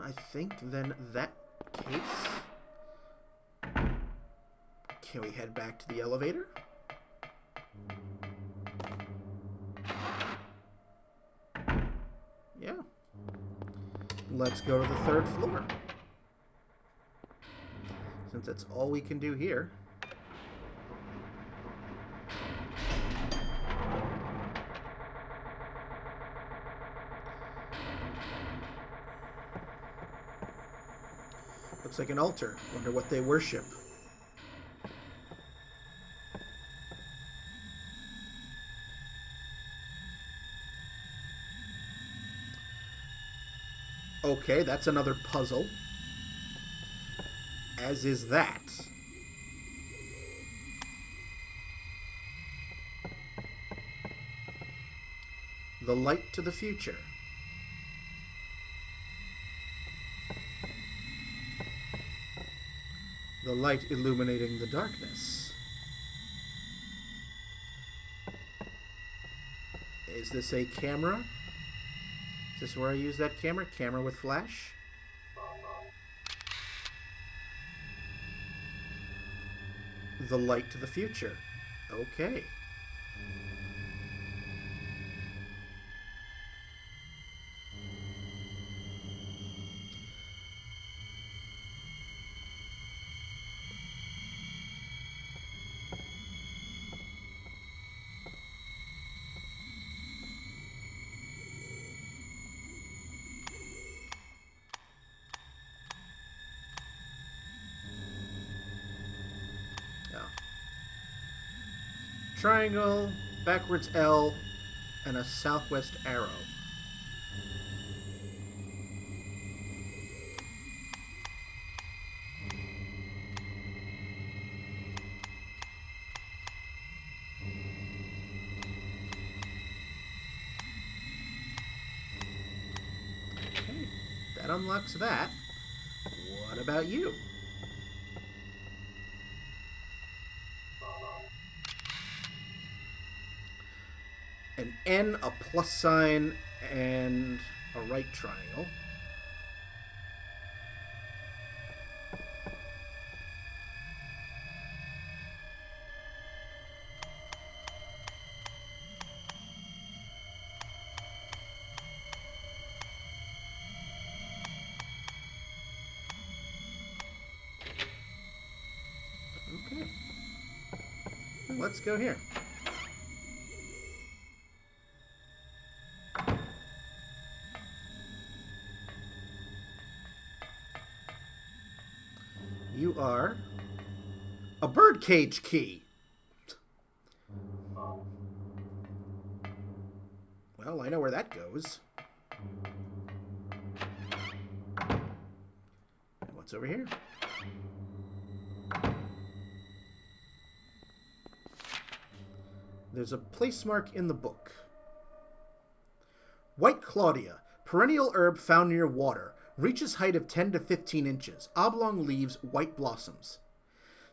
I think then that case. Can we head back to the elevator? Yeah. Let's go to the third floor. Since that's all we can do here. Looks like an altar. Wonder what they worship. Okay, that's another puzzle. As is that. The light to the future. The light illuminating the darkness. Is this a camera? Is this where I use that camera? Camera with flash? The light to the future. Okay. triangle, backwards L, and a southwest arrow. Okay, that unlocks that. What about you? An N, a plus sign, and a right triangle. Okay. Let's go here. You are a birdcage key. Well, I know where that goes. And what's over here? There's a place mark in the book. White Claudia, perennial herb found near water, reaches height of 10 to 15 inches, oblong leaves, white blossoms.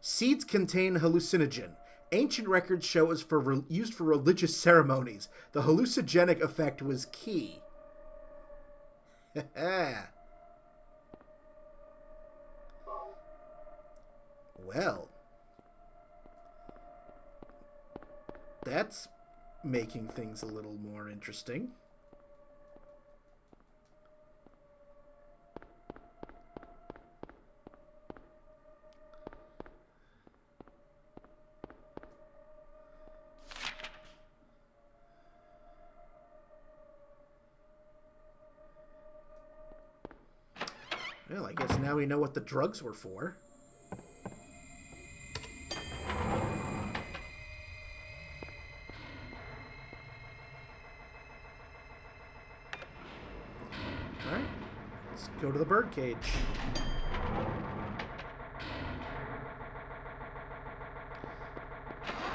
Seeds contain hallucinogen. Ancient records show it was used for religious ceremonies. The hallucinogenic effect was key. Well, that's making things a little more interesting. Well, I guess now we know what the drugs were for. Alright, let's go to the birdcage.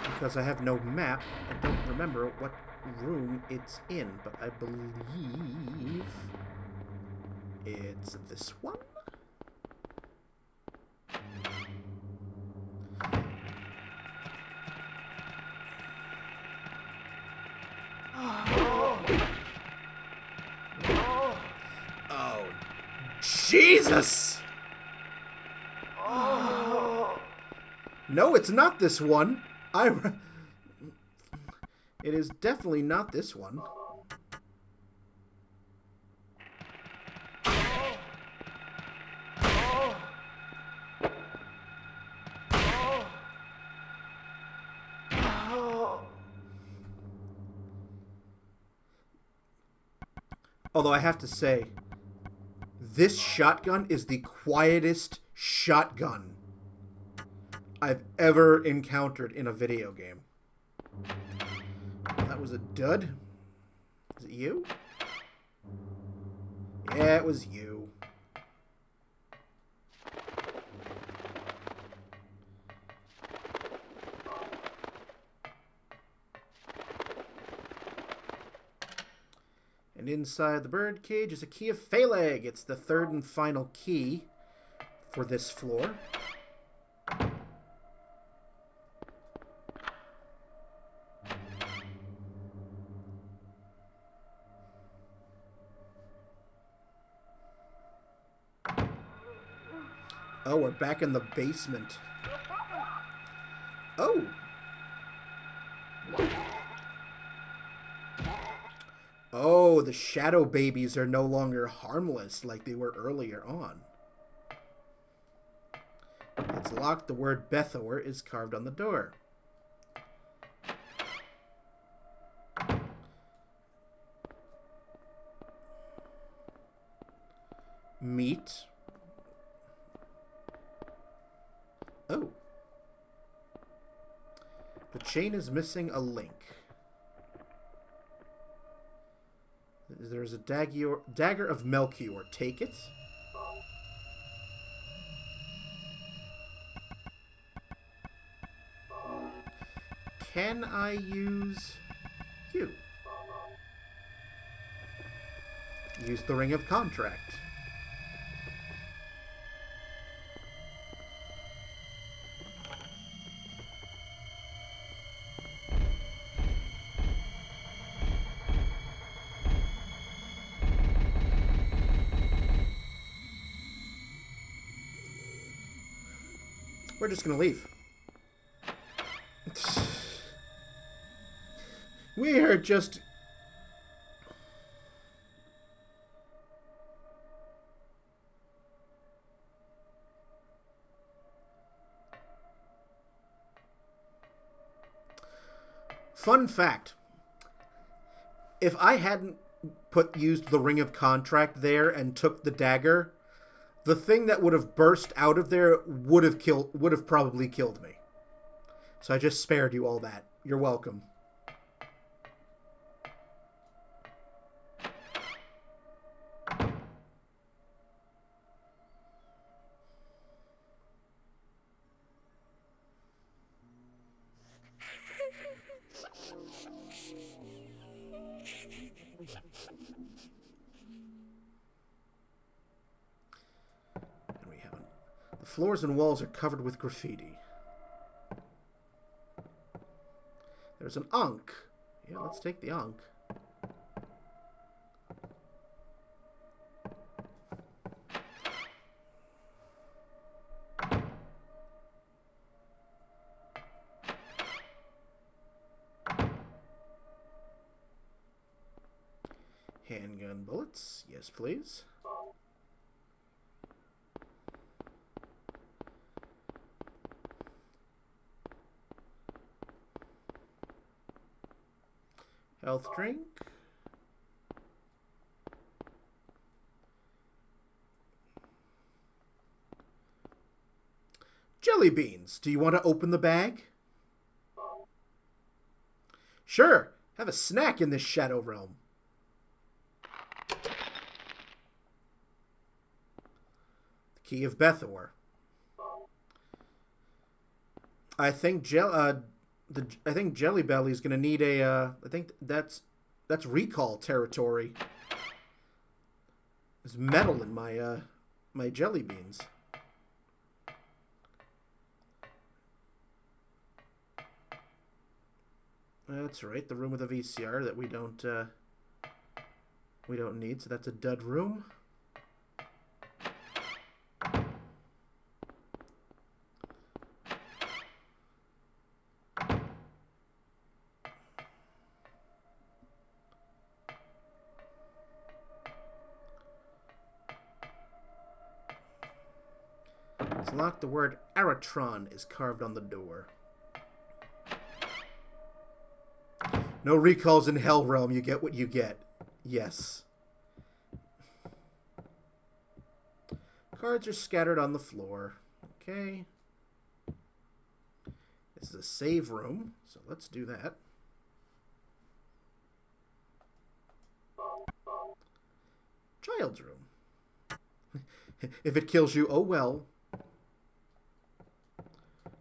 Because I have no map, I don't remember what room it's in, but I believe it's this one? Oh, Jesus! No, it's not this one. It is definitely not this one. Although I have to say, this shotgun is the quietest shotgun I've ever encountered in a video game. That was a dud. Is it you? Yeah, it was you. And inside the birdcage is a key of Phaleg. It's the third and final key for this floor. Oh, we're back in the basement. Oh! Oh, the shadow babies are no longer harmless like they were earlier on. It's locked. The word Bethor is carved on the door. Meat. Oh. The chain is missing a link. There's a dagger of Melchior. Take it. Can I use you? Use the Ring of Contract. We're just gonna leave. We are just... Fun fact. If I hadn't used the Ring of Contract there and took the dagger, the thing that would have burst out of there would have probably killed me. So I just spared you all that. You're welcome. The floors and walls are covered with graffiti. There's an Ankh. Yeah, let's take the Ankh. Handgun bullets. Yes, please. Health drink. Jelly beans. Do you want to open the bag? Sure. Have a snack in this shadow realm. The key of Bethor. I think I think Jelly Belly's gonna need a. I think that's recall territory. There's metal in my my jelly beans. That's right, the room with a VCR that we don't need. So that's a dud room. It's locked. The word Aratron is carved on the door. No recalls in Hell Realm. You get what you get. Yes. Cards are scattered on the floor. Okay. This is a save room, so let's do that. Child's room. If it kills you, oh well.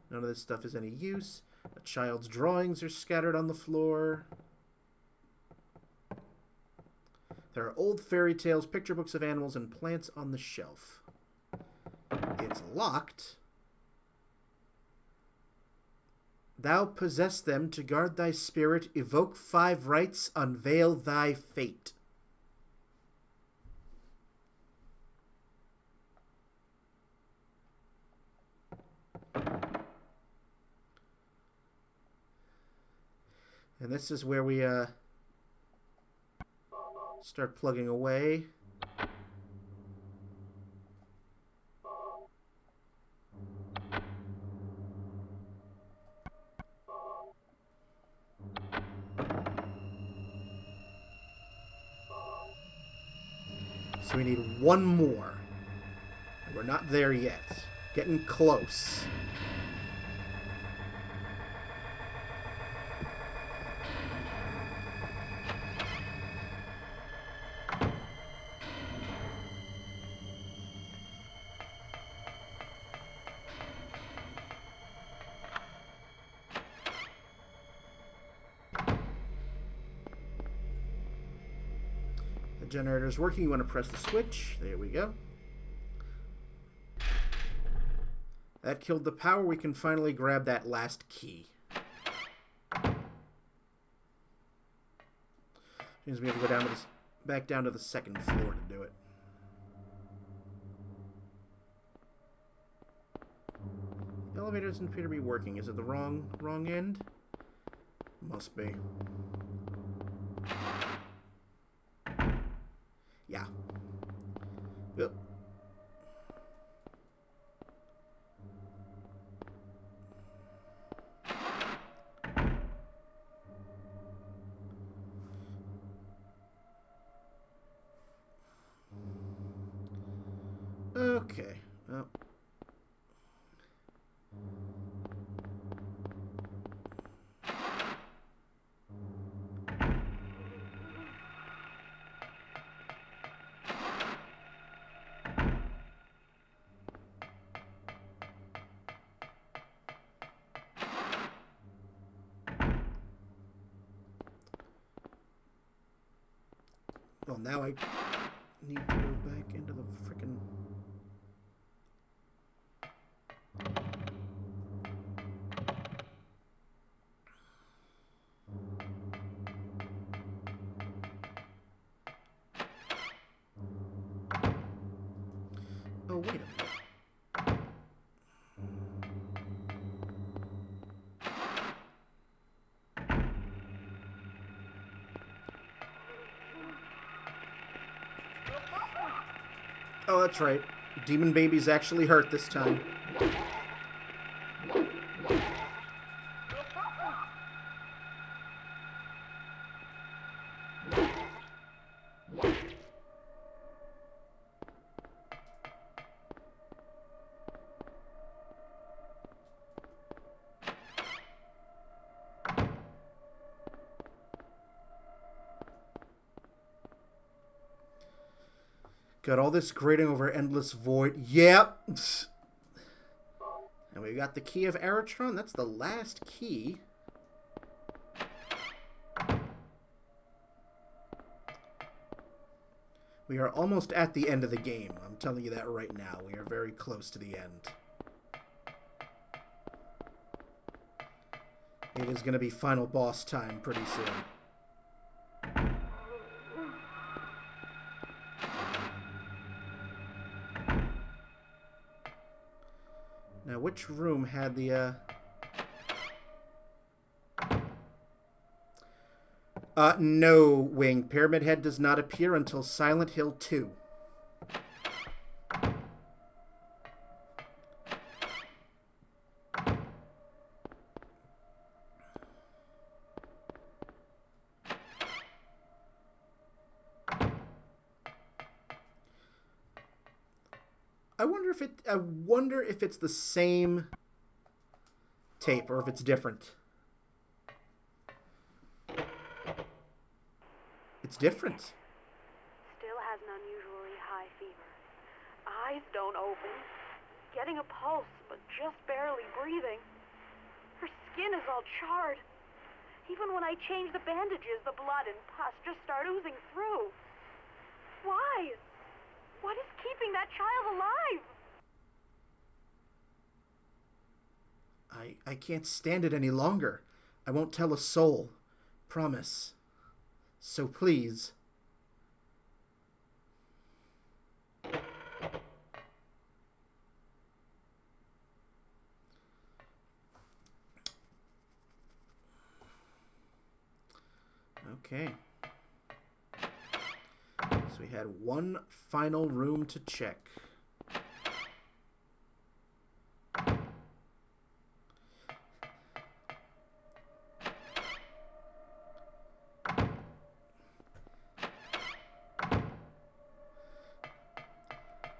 None of this stuff is any use. A child's drawings are scattered on the floor. There are old fairy tales, picture books of animals, and plants on the shelf. It's locked. Thou possess them to guard thy spirit, evoke 5 rites, unveil thy fate. And this is where we start plugging away. So we need one more. And we're not there yet. Getting close. Generator's working. You want to press the switch. There we go. That killed the power. We can finally grab that last key. Means we have to go down to this, back down to the second floor to do it. The elevator doesn't appear to be working. Is it the wrong end? Must be. Yeah. Yep. Okay. Well. Well, now I need to go back into the frickin'... Oh, wait a minute. Oh, that's right. Demon Baby's actually hurt this time. Got all this grating over endless void. Yep. And we got the key of Aratron. That's the last key. We are almost at the end of the game. I'm telling you that right now. We are very close to the end. It is going to be final boss time pretty soon. Now, which room had the, no, Wing. Pyramid Head does not appear until Silent Hill 2. I wonder if it's the same tape or if it's different. It's different. Still has an unusually high fever. Eyes don't open. Getting a pulse, but just barely breathing. Her skin is all charred. Even when I change the bandages, the blood and pus just start oozing through. Why? What is keeping that child alive? I can't stand it any longer. I won't tell a soul. Promise. So please. Okay. So we had one final room to check.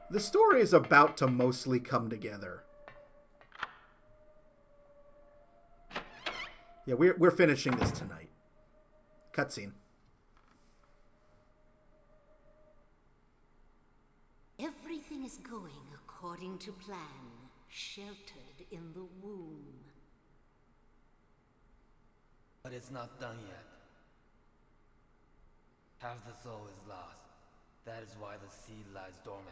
The story is about to mostly come together. Yeah, we're finishing this tonight. Cutscene. Everything is going according to plan, sheltered in the womb. But it's not done yet. Half the soul is lost. That is why the seed lies dormant.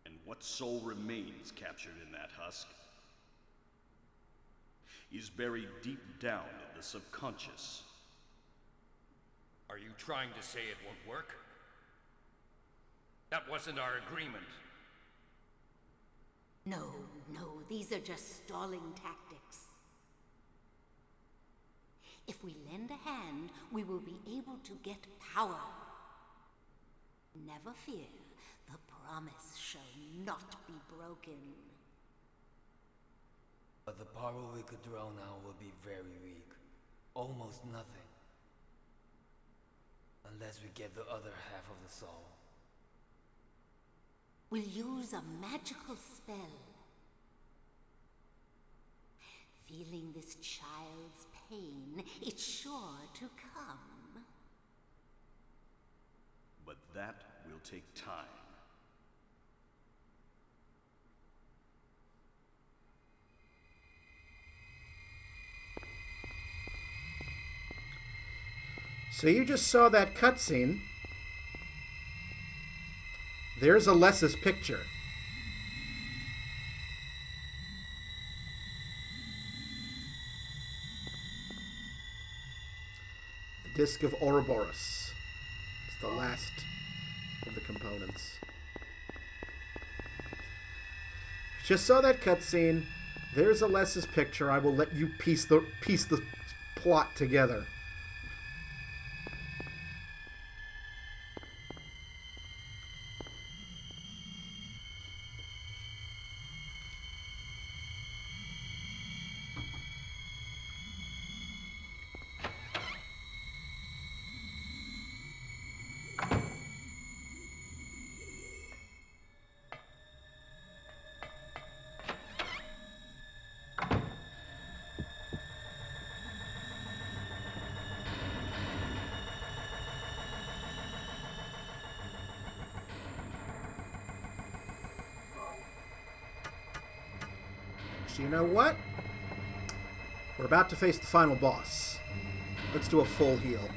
And what soul remains captured in that husk is buried deep down in the subconscious. Are you trying to say it won't work? That wasn't our agreement. No, these are just stalling tactics. If we lend a hand, we will be able to get power. Never fear, the promise shall not be broken. But the power we could draw now will be very weak. Almost nothing. Unless we get the other half of the soul. We'll use a magical spell. Feeling this child's pain, it's sure to come. But that will take time. So you just saw that cutscene. There's Alessa's picture. The Disc of Ouroboros. It's the last of the components. Just saw that cutscene. There's Alessa's picture. I will let you piece the plot together. You know what? We're about to face the final boss. Let's do a full heal.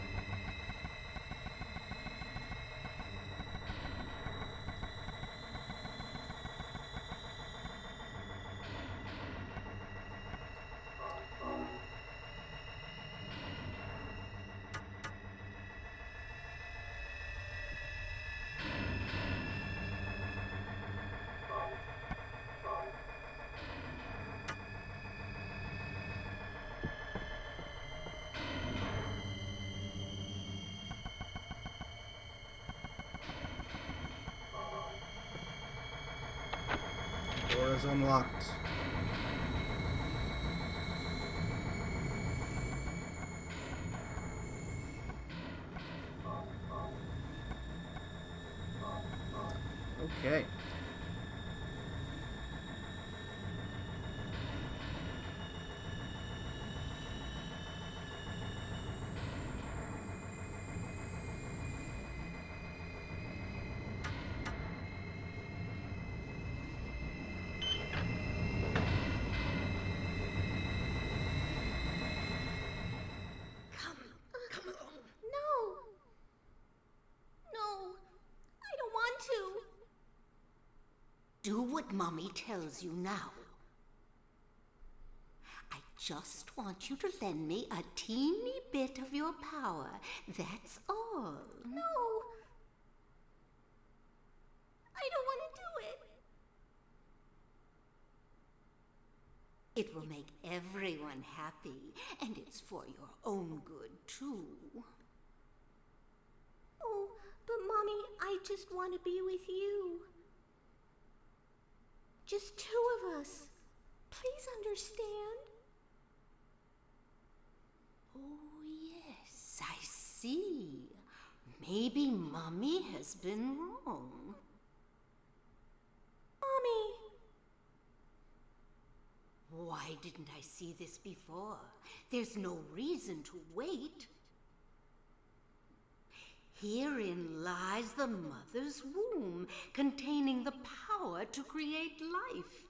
Door is unlocked. Okay. Do what Mommy tells you now. I just want you to lend me a teeny bit of your power. That's all. No. I don't want to do it. It will make everyone happy, and it's for your own good, too. Oh, but Mommy, I just want to be with you. Just two of us. Please understand. Oh, yes, I see. Maybe Mommy has been wrong. Mommy. Why didn't I see this before? There's no reason to wait. Herein lies the mother's womb, containing the power to create life.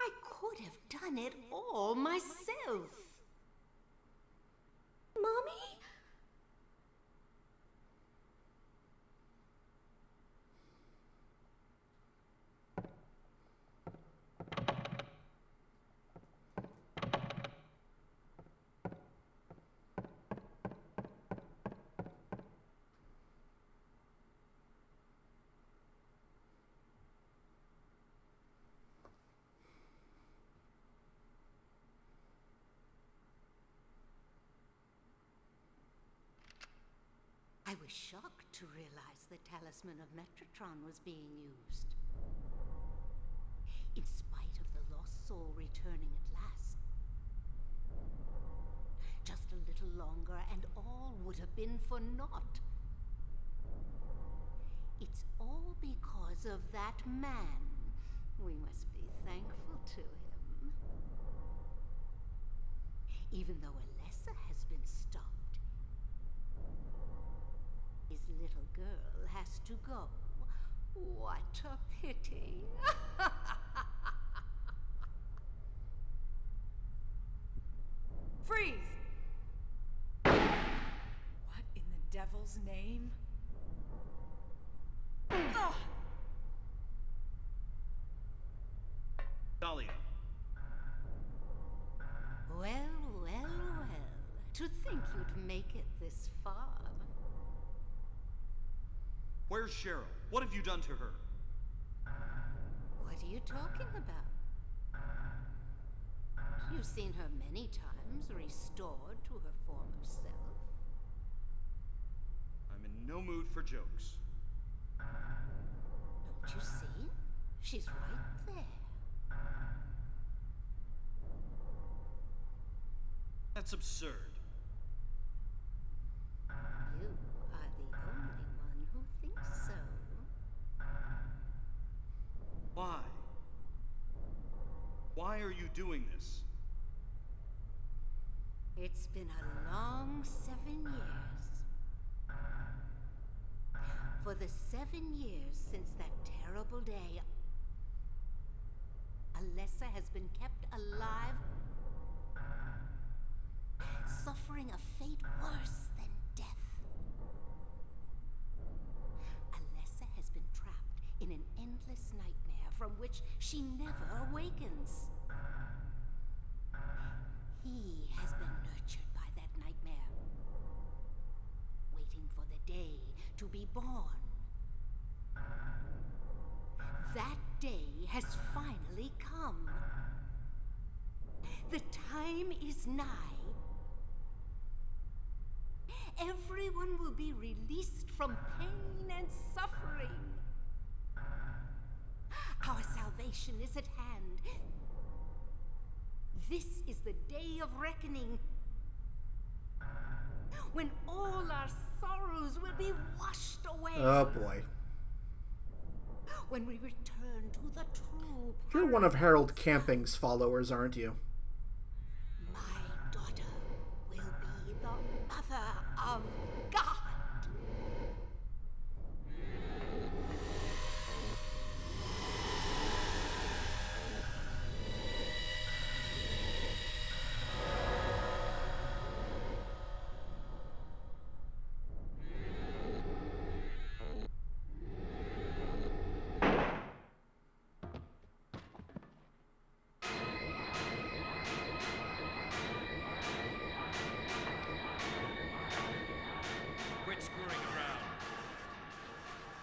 I could have done it all myself. Mommy? shocked to realize the talisman of Metatron was being used. In spite of the lost soul returning at last. Just a little longer and all would have been for naught. It's all because of that man. We must be thankful to him. Even though Alessa has been stopped, his little girl has to go. What a pity. Freeze! What in the devil's name? Ugh! Dahlia. Well, well, well. To think you'd make it this far. Where's Cheryl? What have you done to her? What are you talking about? You've seen her many times, restored to her former self. I'm in no mood for jokes. Don't you see? She's right there. That's absurd. You are the only one who thinks so. Why? Why are you doing this? It's been a long 7 years. For the 7 years since that terrible day, Alessa has been kept alive, suffering a fate worse than death. Alessa has been trapped in an endless nightmare from which she never awakens. He has been nurtured by that nightmare, waiting for the day to be born. That day has finally come. The time is nigh. Everyone will be released from pain and suffering. Our salvation is at hand. This is the day of reckoning, when all our sorrows will be washed away. Oh boy. When we return to the true You're one of paradise. Harold Camping's followers, aren't you? My daughter will be the mother of God. Quit screwing around.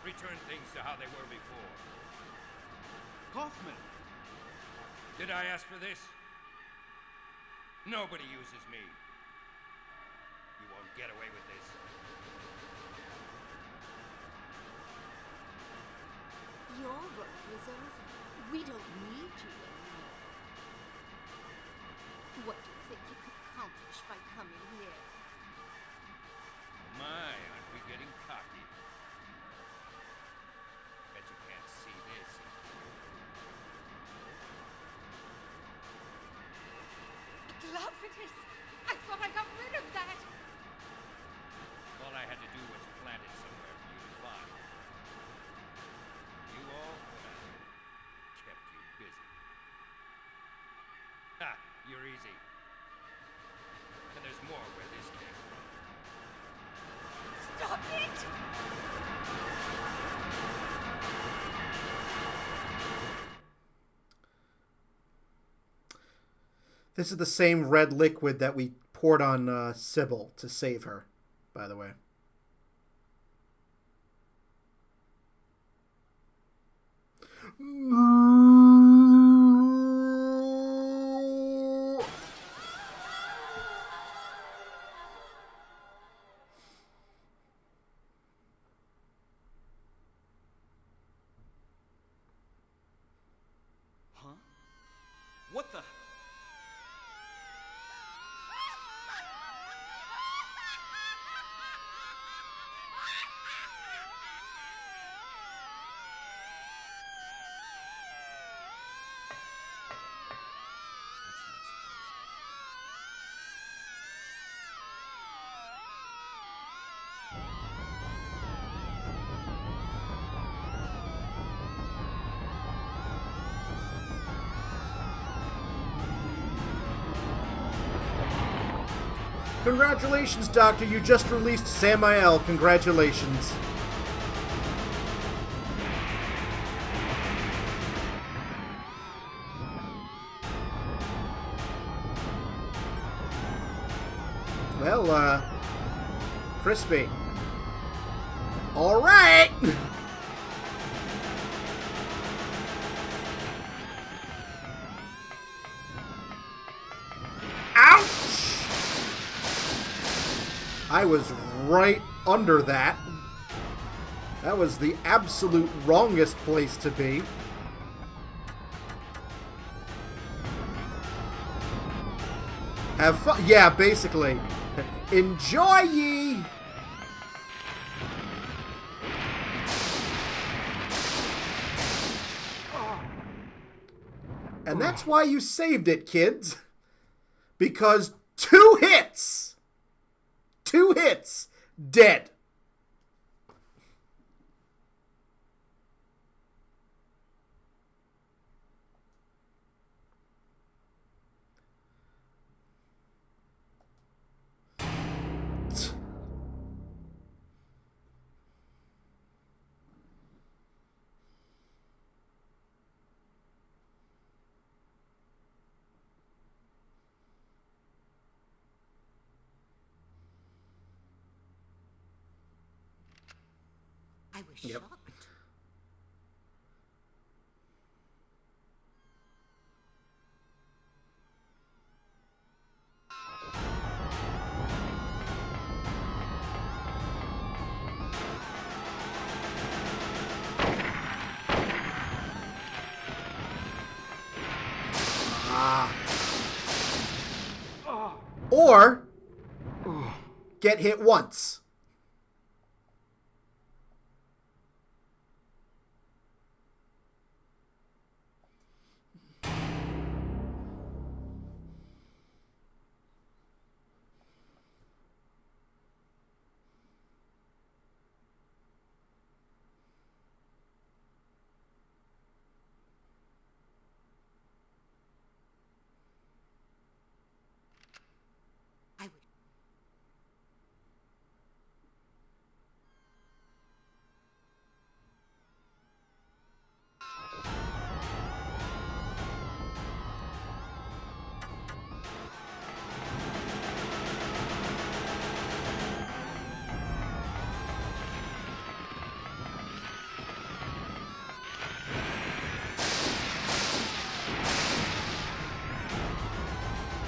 Return things to how they were before. Kaufman! Did I ask for this? Nobody uses me. You won't get away with this. Your work is over. We don't need you anymore. What do you think you could accomplish by coming here? My, aren't we getting cocky? Bet you can't see this. Glophitus! I thought I got rid of that! All I had to do was plant it somewhere for you to find. You all kept you busy. Ha! You're easy. And there's more where this came from. Stop it! This is the same red liquid that we poured on Sybil to save her, by the way. Congratulations, Doctor. You just released Samael. Congratulations. Well, Crispy. All right. Ouch! I was right under that. That was the absolute wrongest place to be. Have fun. Yeah, basically. Enjoy ye! And that's why you saved it, kids. Because 2 hits! 2 hits! Dead. I was Yep. shocked. Or get hit once. I was.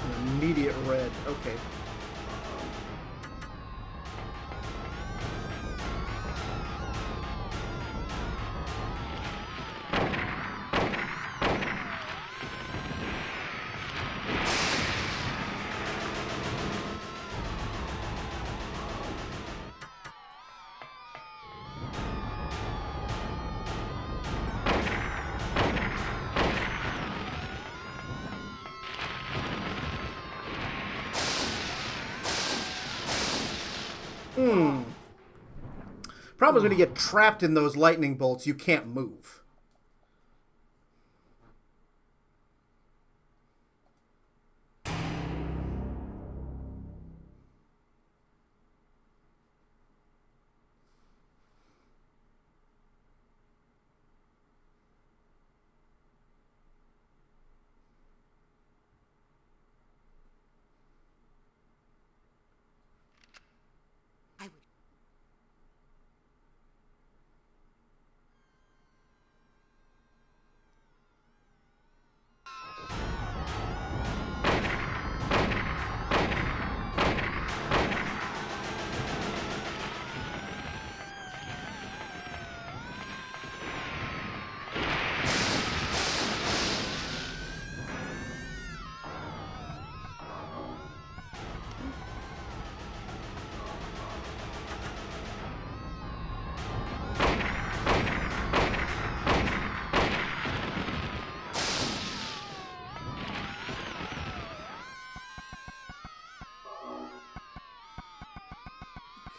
An immediate red. Okay. Problem is when you get trapped in those lightning bolts, you can't move. I would.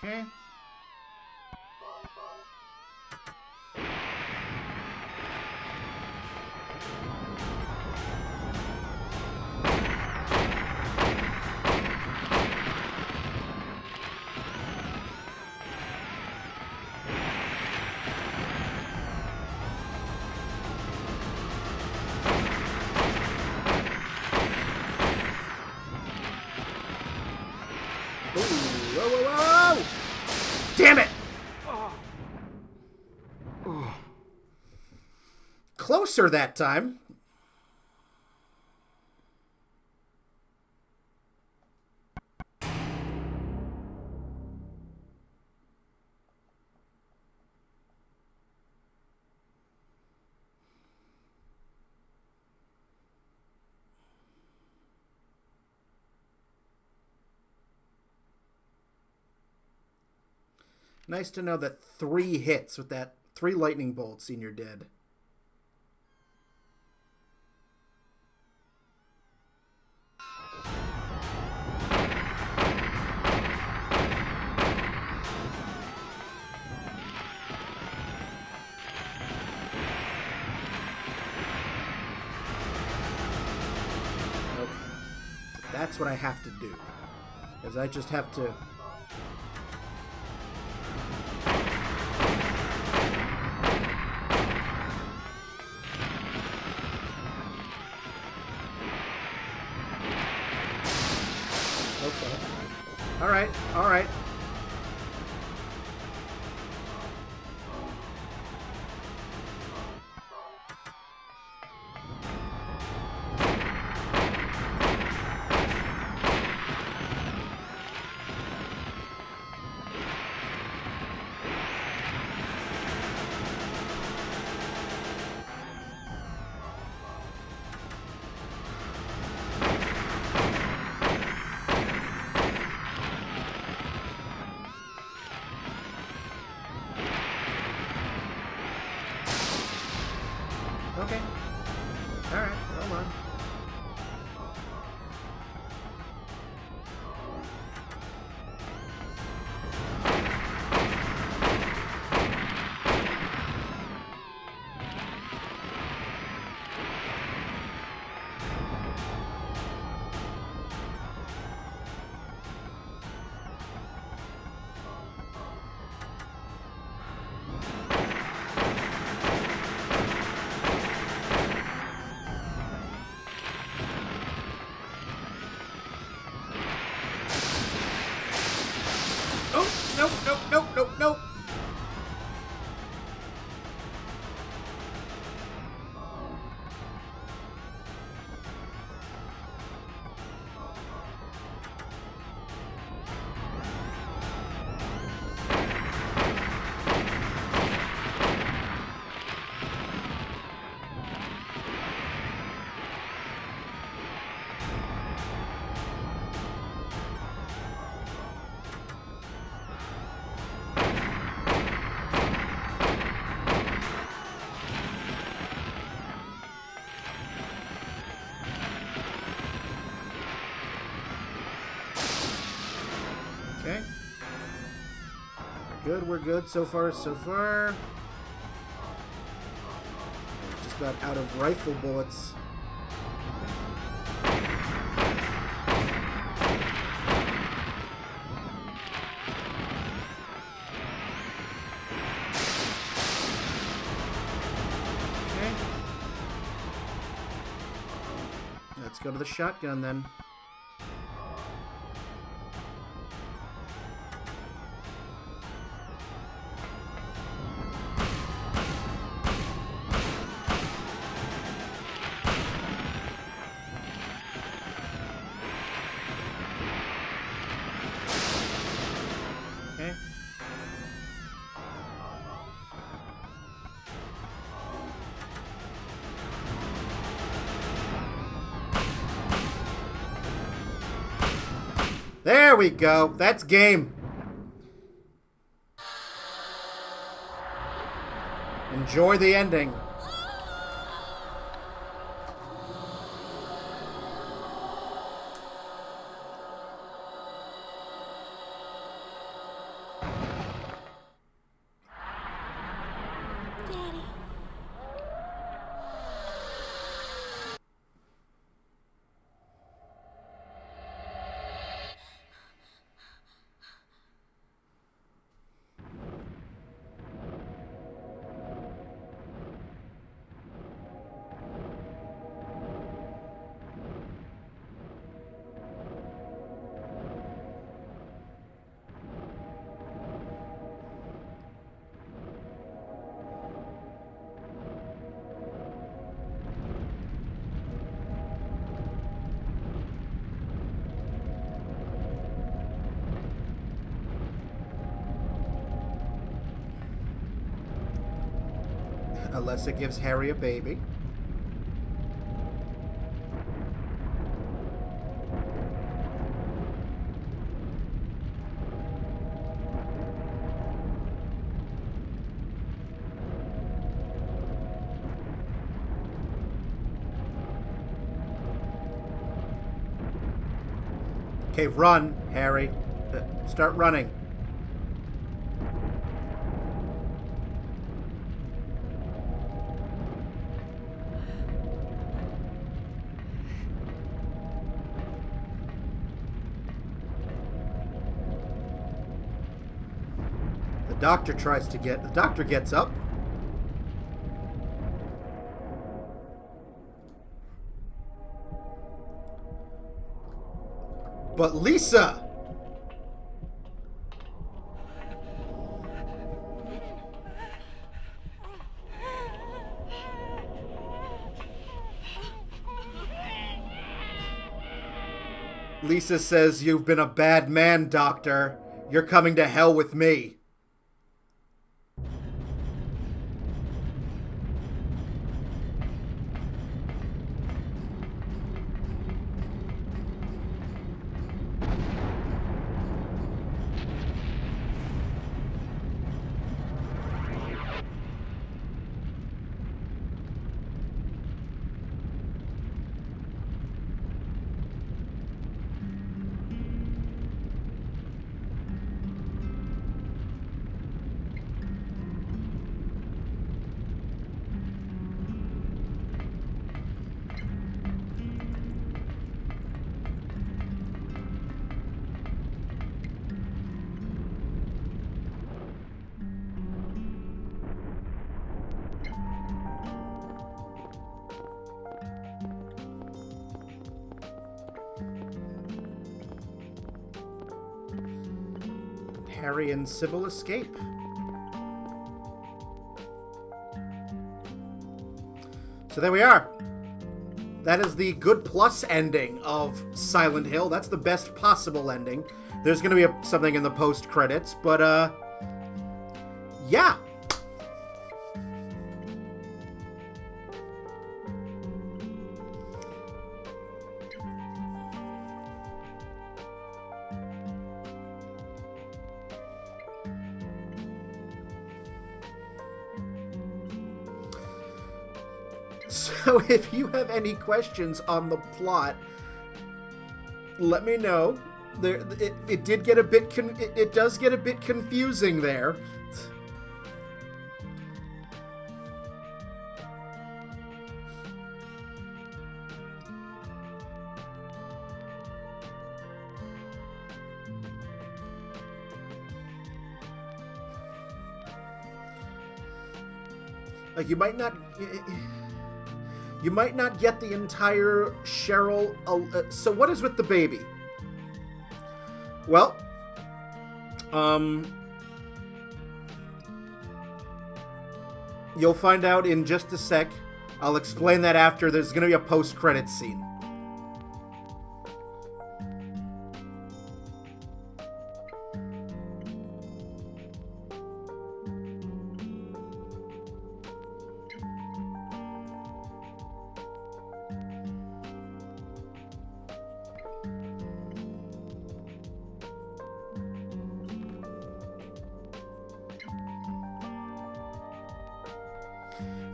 Okay. Whoa, whoa, whoa! Damn it! Closer that time. Nice to know that 3 hits with that 3 lightning bolts and you're dead. Okay. That's what I have to do. Is I just have to... Okay. Alright, alright. Okay. Alright, hold on. Nope, nope, nope, nope, nope. Okay. We're good so far, so far. Just got out of rifle bullets. Okay. Let's go to the shotgun then. Okay. There we go. That's game. Enjoy the ending. Daddy. Unless it gives Harry a baby. Okay, run, Harry. Start running. The doctor gets up. But Lisa! Lisa says, "You've been a bad man, Doctor. You're coming to hell with me." Harry and Sybil escape. So there we are. That is the good plus ending of Silent Hill. That's the best possible ending. There's going to be something in the post credits, but yeah. So if you have any questions on the plot, let me know. It did get a bit it does get a bit confusing there. Like you might not get the entire Cheryl. So what is with the baby? Well, you'll find out in just a sec. I'll explain that after. There's going to be a post-credits scene.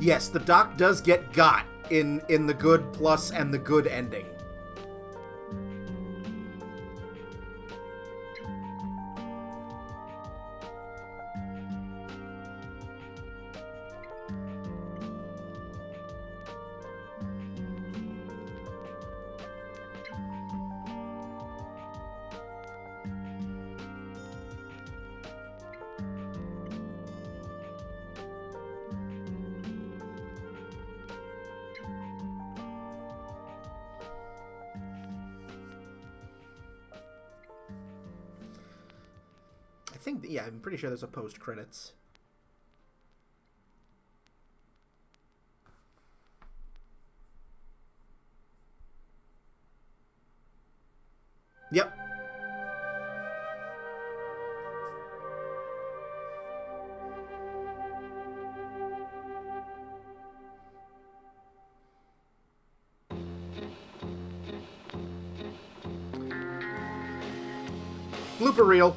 Yes, the doc does get got in the good plus and the good ending. Yeah, I'm pretty sure there's a post-credits. Yep. Blooper reel.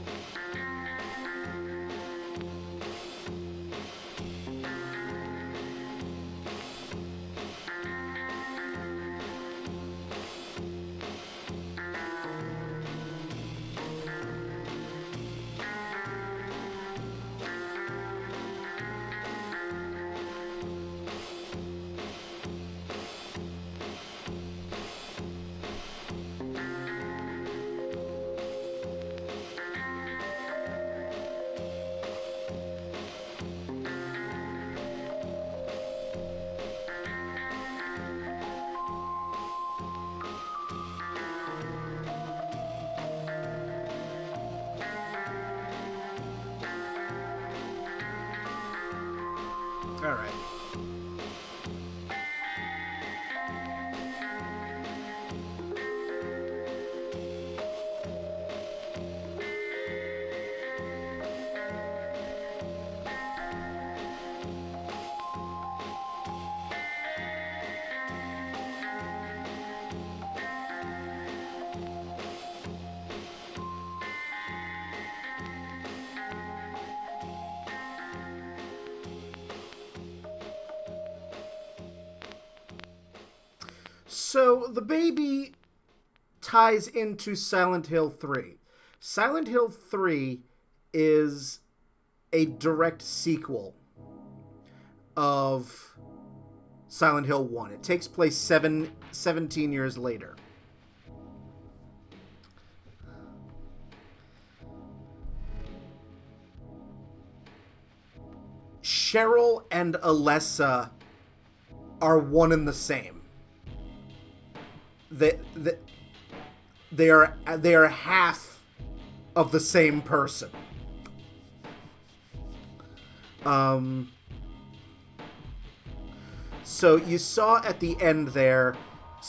All right. So the baby ties into Silent Hill 3. Silent Hill 3 is a direct sequel of Silent Hill 1. It takes place 17 years later. Cheryl and Alessa are one and the same. They are half of the same person. So you saw at the end there,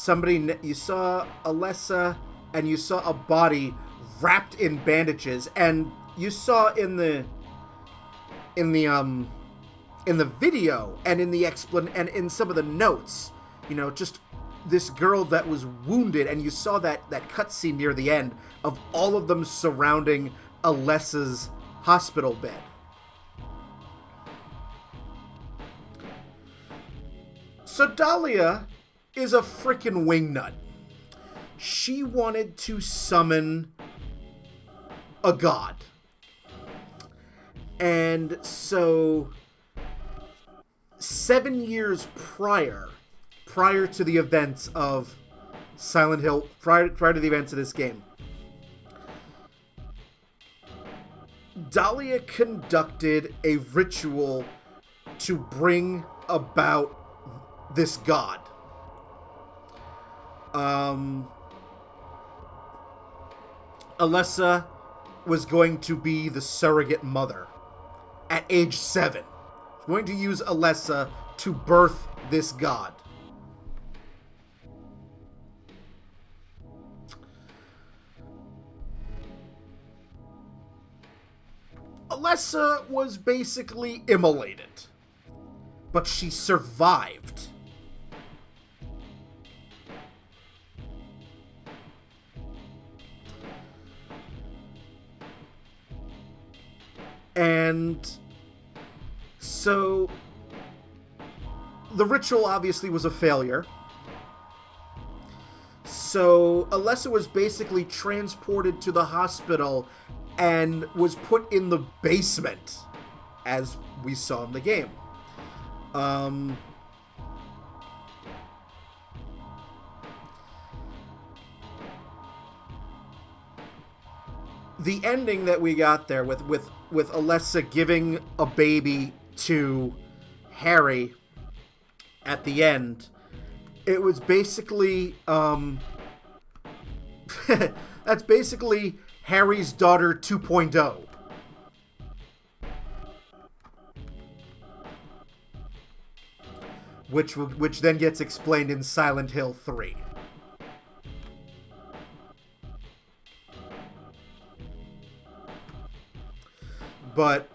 you saw Alessa and you saw a body wrapped in bandages, and you saw in the video and in the and in some of the notes, just this girl that was wounded, and you saw that cutscene near the end of all of them surrounding Alessa's hospital bed. So Dahlia is a freaking wingnut. She wanted to summon a god. And so 7 years prior to the events of Silent Hill, prior to the events of this game, Dahlia conducted a ritual to bring about this god. Alessa was going to be the surrogate mother at age 7. Going to use Alessa to birth this god. Alessa was basically immolated, but she survived. And so the ritual obviously was a failure. So Alessa was basically transported to the hospital and was put in the basement, as we saw in the game. The ending that we got there with Alessa giving a baby to Harry at the end, it was basically that's basically Harry's daughter 2.0. Which then gets explained in Silent Hill 3. But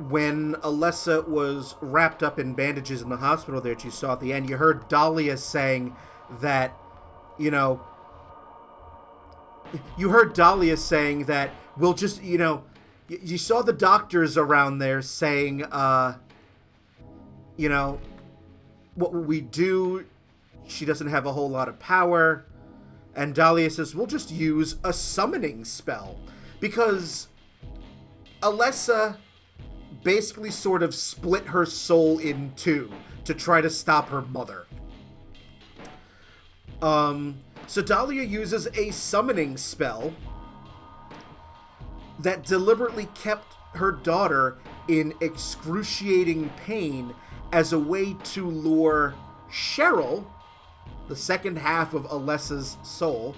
when Alessa was wrapped up in bandages in the hospital there that you saw at the end, you heard Dahlia saying that, you heard Dahlia saying that we'll just, you saw the doctors around there saying, what will we do? She doesn't have a whole lot of power. And Dahlia says, we'll just use a summoning spell. Because Alessa basically sort of split her soul in two to try to stop her mother. So Dahlia uses a summoning spell that deliberately kept her daughter in excruciating pain as a way to lure Cheryl, the second half of Alessa's soul,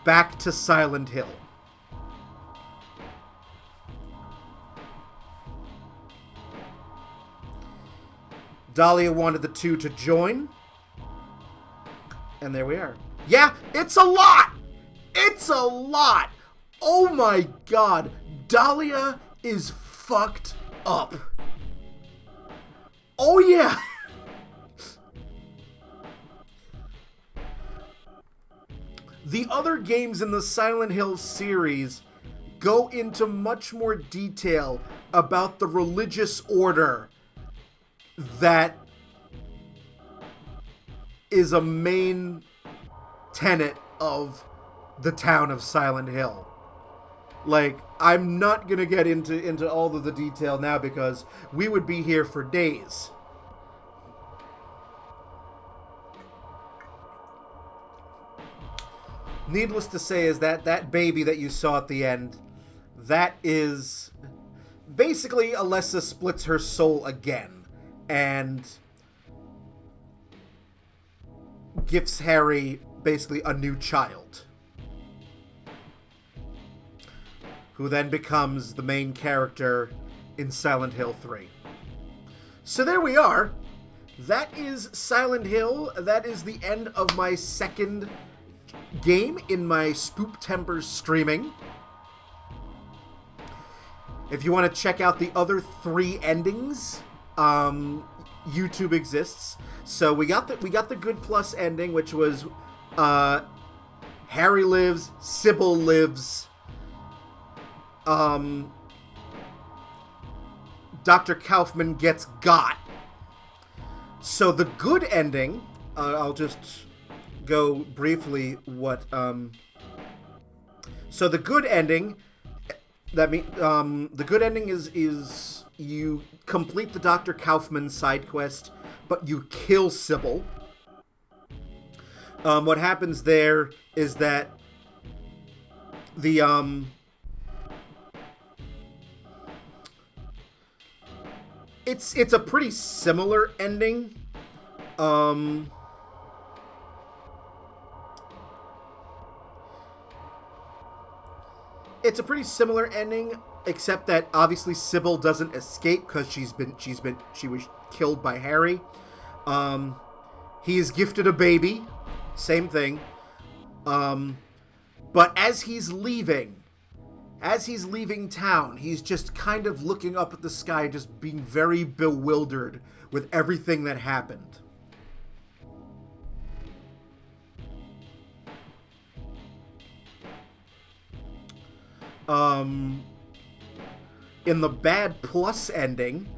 back to Silent Hill. Dahlia wanted the two to join. And there we are. Yeah, it's a lot! It's a lot! Oh my god. Dahlia is fucked up. Oh yeah! The other games in the Silent Hill series go into much more detail about the religious order that is a main tenet of the town of Silent Hill. Like, I'm not gonna get into all of the detail now because we would be here for days. Needless to say is that baby that you saw at the end, that is basically Alessa splits her soul again and gives Harry basically a new child, who then becomes the main character in Silent Hill 3. So there we are. That is Silent Hill. That is the end of my second game in my Spooptember streaming. If you want to check out the other 3 endings, YouTube exists. So we got the Good Plus ending, which was Harry lives, Sybil lives, Dr. Kaufman gets got. So the good ending, I'll just go briefly what so the good ending, that mean the good ending is you complete the Dr. Kaufman side quest, but you kill Sybil. What happens there is that the it's a pretty similar ending. It's a pretty similar ending, except that obviously Sybil doesn't escape because she was killed by Harry. He is gifted a baby, same thing. But as he's leaving town, he's just kind of looking up at the sky, just being very bewildered with everything that happened. In the Bad Plus ending,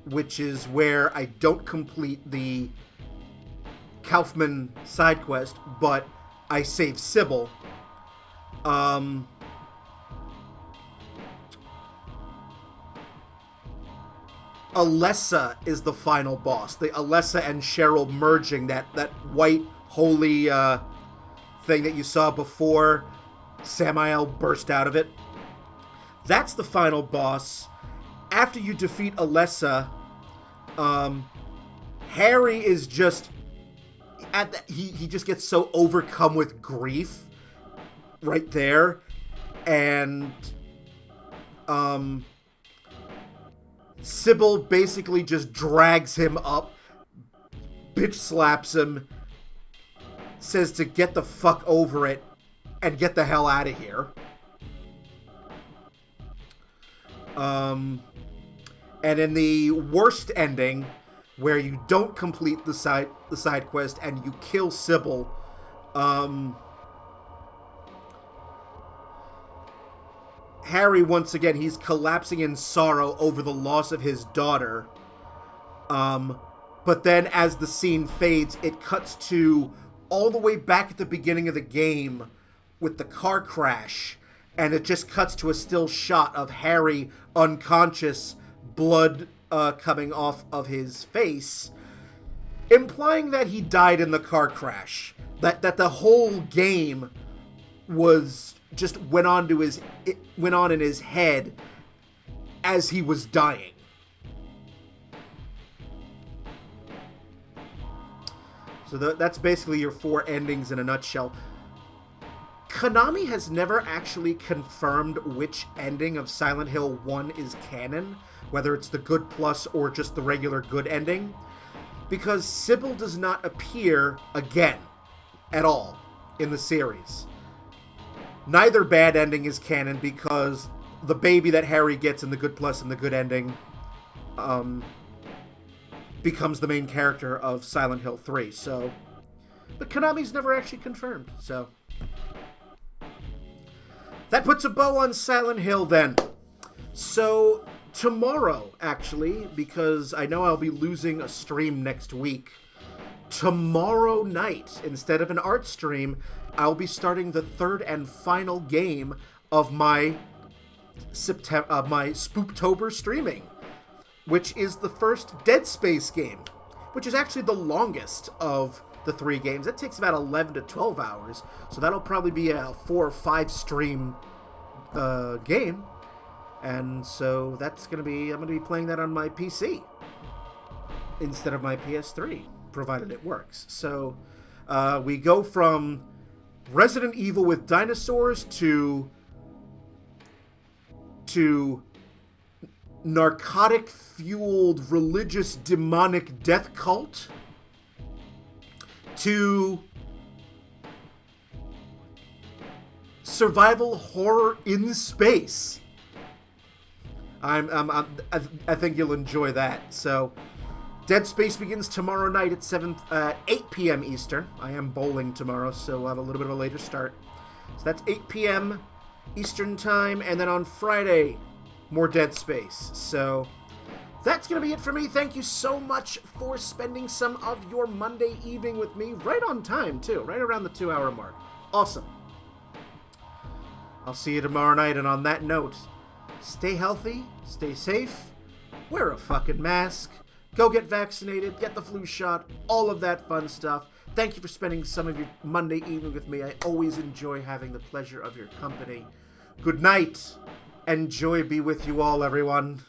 which is where I don't complete the Kaufman side quest, but I save Sybil, Alessa is the final boss. The Alessa and Cheryl merging, that white holy thing that you saw before Samael burst out of it. That's the final boss. After you defeat Alessa, Harry is just he just gets so overcome with grief right there, and Sybil basically just drags him up, bitch slaps him, says to get the fuck over it and get the hell out of here. And in the worst ending, where you don't complete the side quest and you kill Sybil, Harry, once again, he's collapsing in sorrow over the loss of his daughter. But then as the scene fades, it cuts to all the way back at the beginning of the game with the car crash. And it just cuts to a still shot of Harry unconscious, blood coming off of his face, implying that he died in the car crash. That the whole game was just went on in his head as he was dying. So that's basically your 4 endings in a nutshell. Konami has never actually confirmed which ending of Silent Hill 1 is canon, whether it's the good plus or just the regular good ending, because Sybil does not appear again at all in the series. Neither bad ending is canon because the baby that Harry gets in the good plus and the good ending becomes the main character of Silent Hill 3. So, but Konami's never actually confirmed. So that puts a bow on Silent Hill then. So tomorrow, actually, because I know I'll be losing a stream next week, tomorrow night, instead of an art stream, I'll be starting the 3rd and final game of my Spooktober streaming, which is the first Dead Space game, which is actually the longest of the 3 games. It takes about 11 to 12 hours, so that'll probably be a 4 or 5 stream game. And so that's I'm gonna be playing that on my PC instead of my PS3, provided it works. So we go from Resident Evil with dinosaurs to narcotic-fueled religious demonic death cult to survival horror in space. I think you'll enjoy that. So, Dead Space begins tomorrow night at 8 p.m. Eastern. I am bowling tomorrow, so I'll have a little bit of a later start. So that's 8 p.m. Eastern time, and then on Friday, more Dead Space. So that's going to be it for me. Thank you so much for spending some of your Monday evening with me. Right on time, too. Right around the 2-hour mark. Awesome. I'll see you tomorrow night, and on that note, stay healthy, stay safe, wear a fucking mask, go get vaccinated, get the flu shot, all of that fun stuff. Thank you for spending some of your Monday evening with me. I always enjoy having the pleasure of your company. Good night, and joy be with you all, everyone.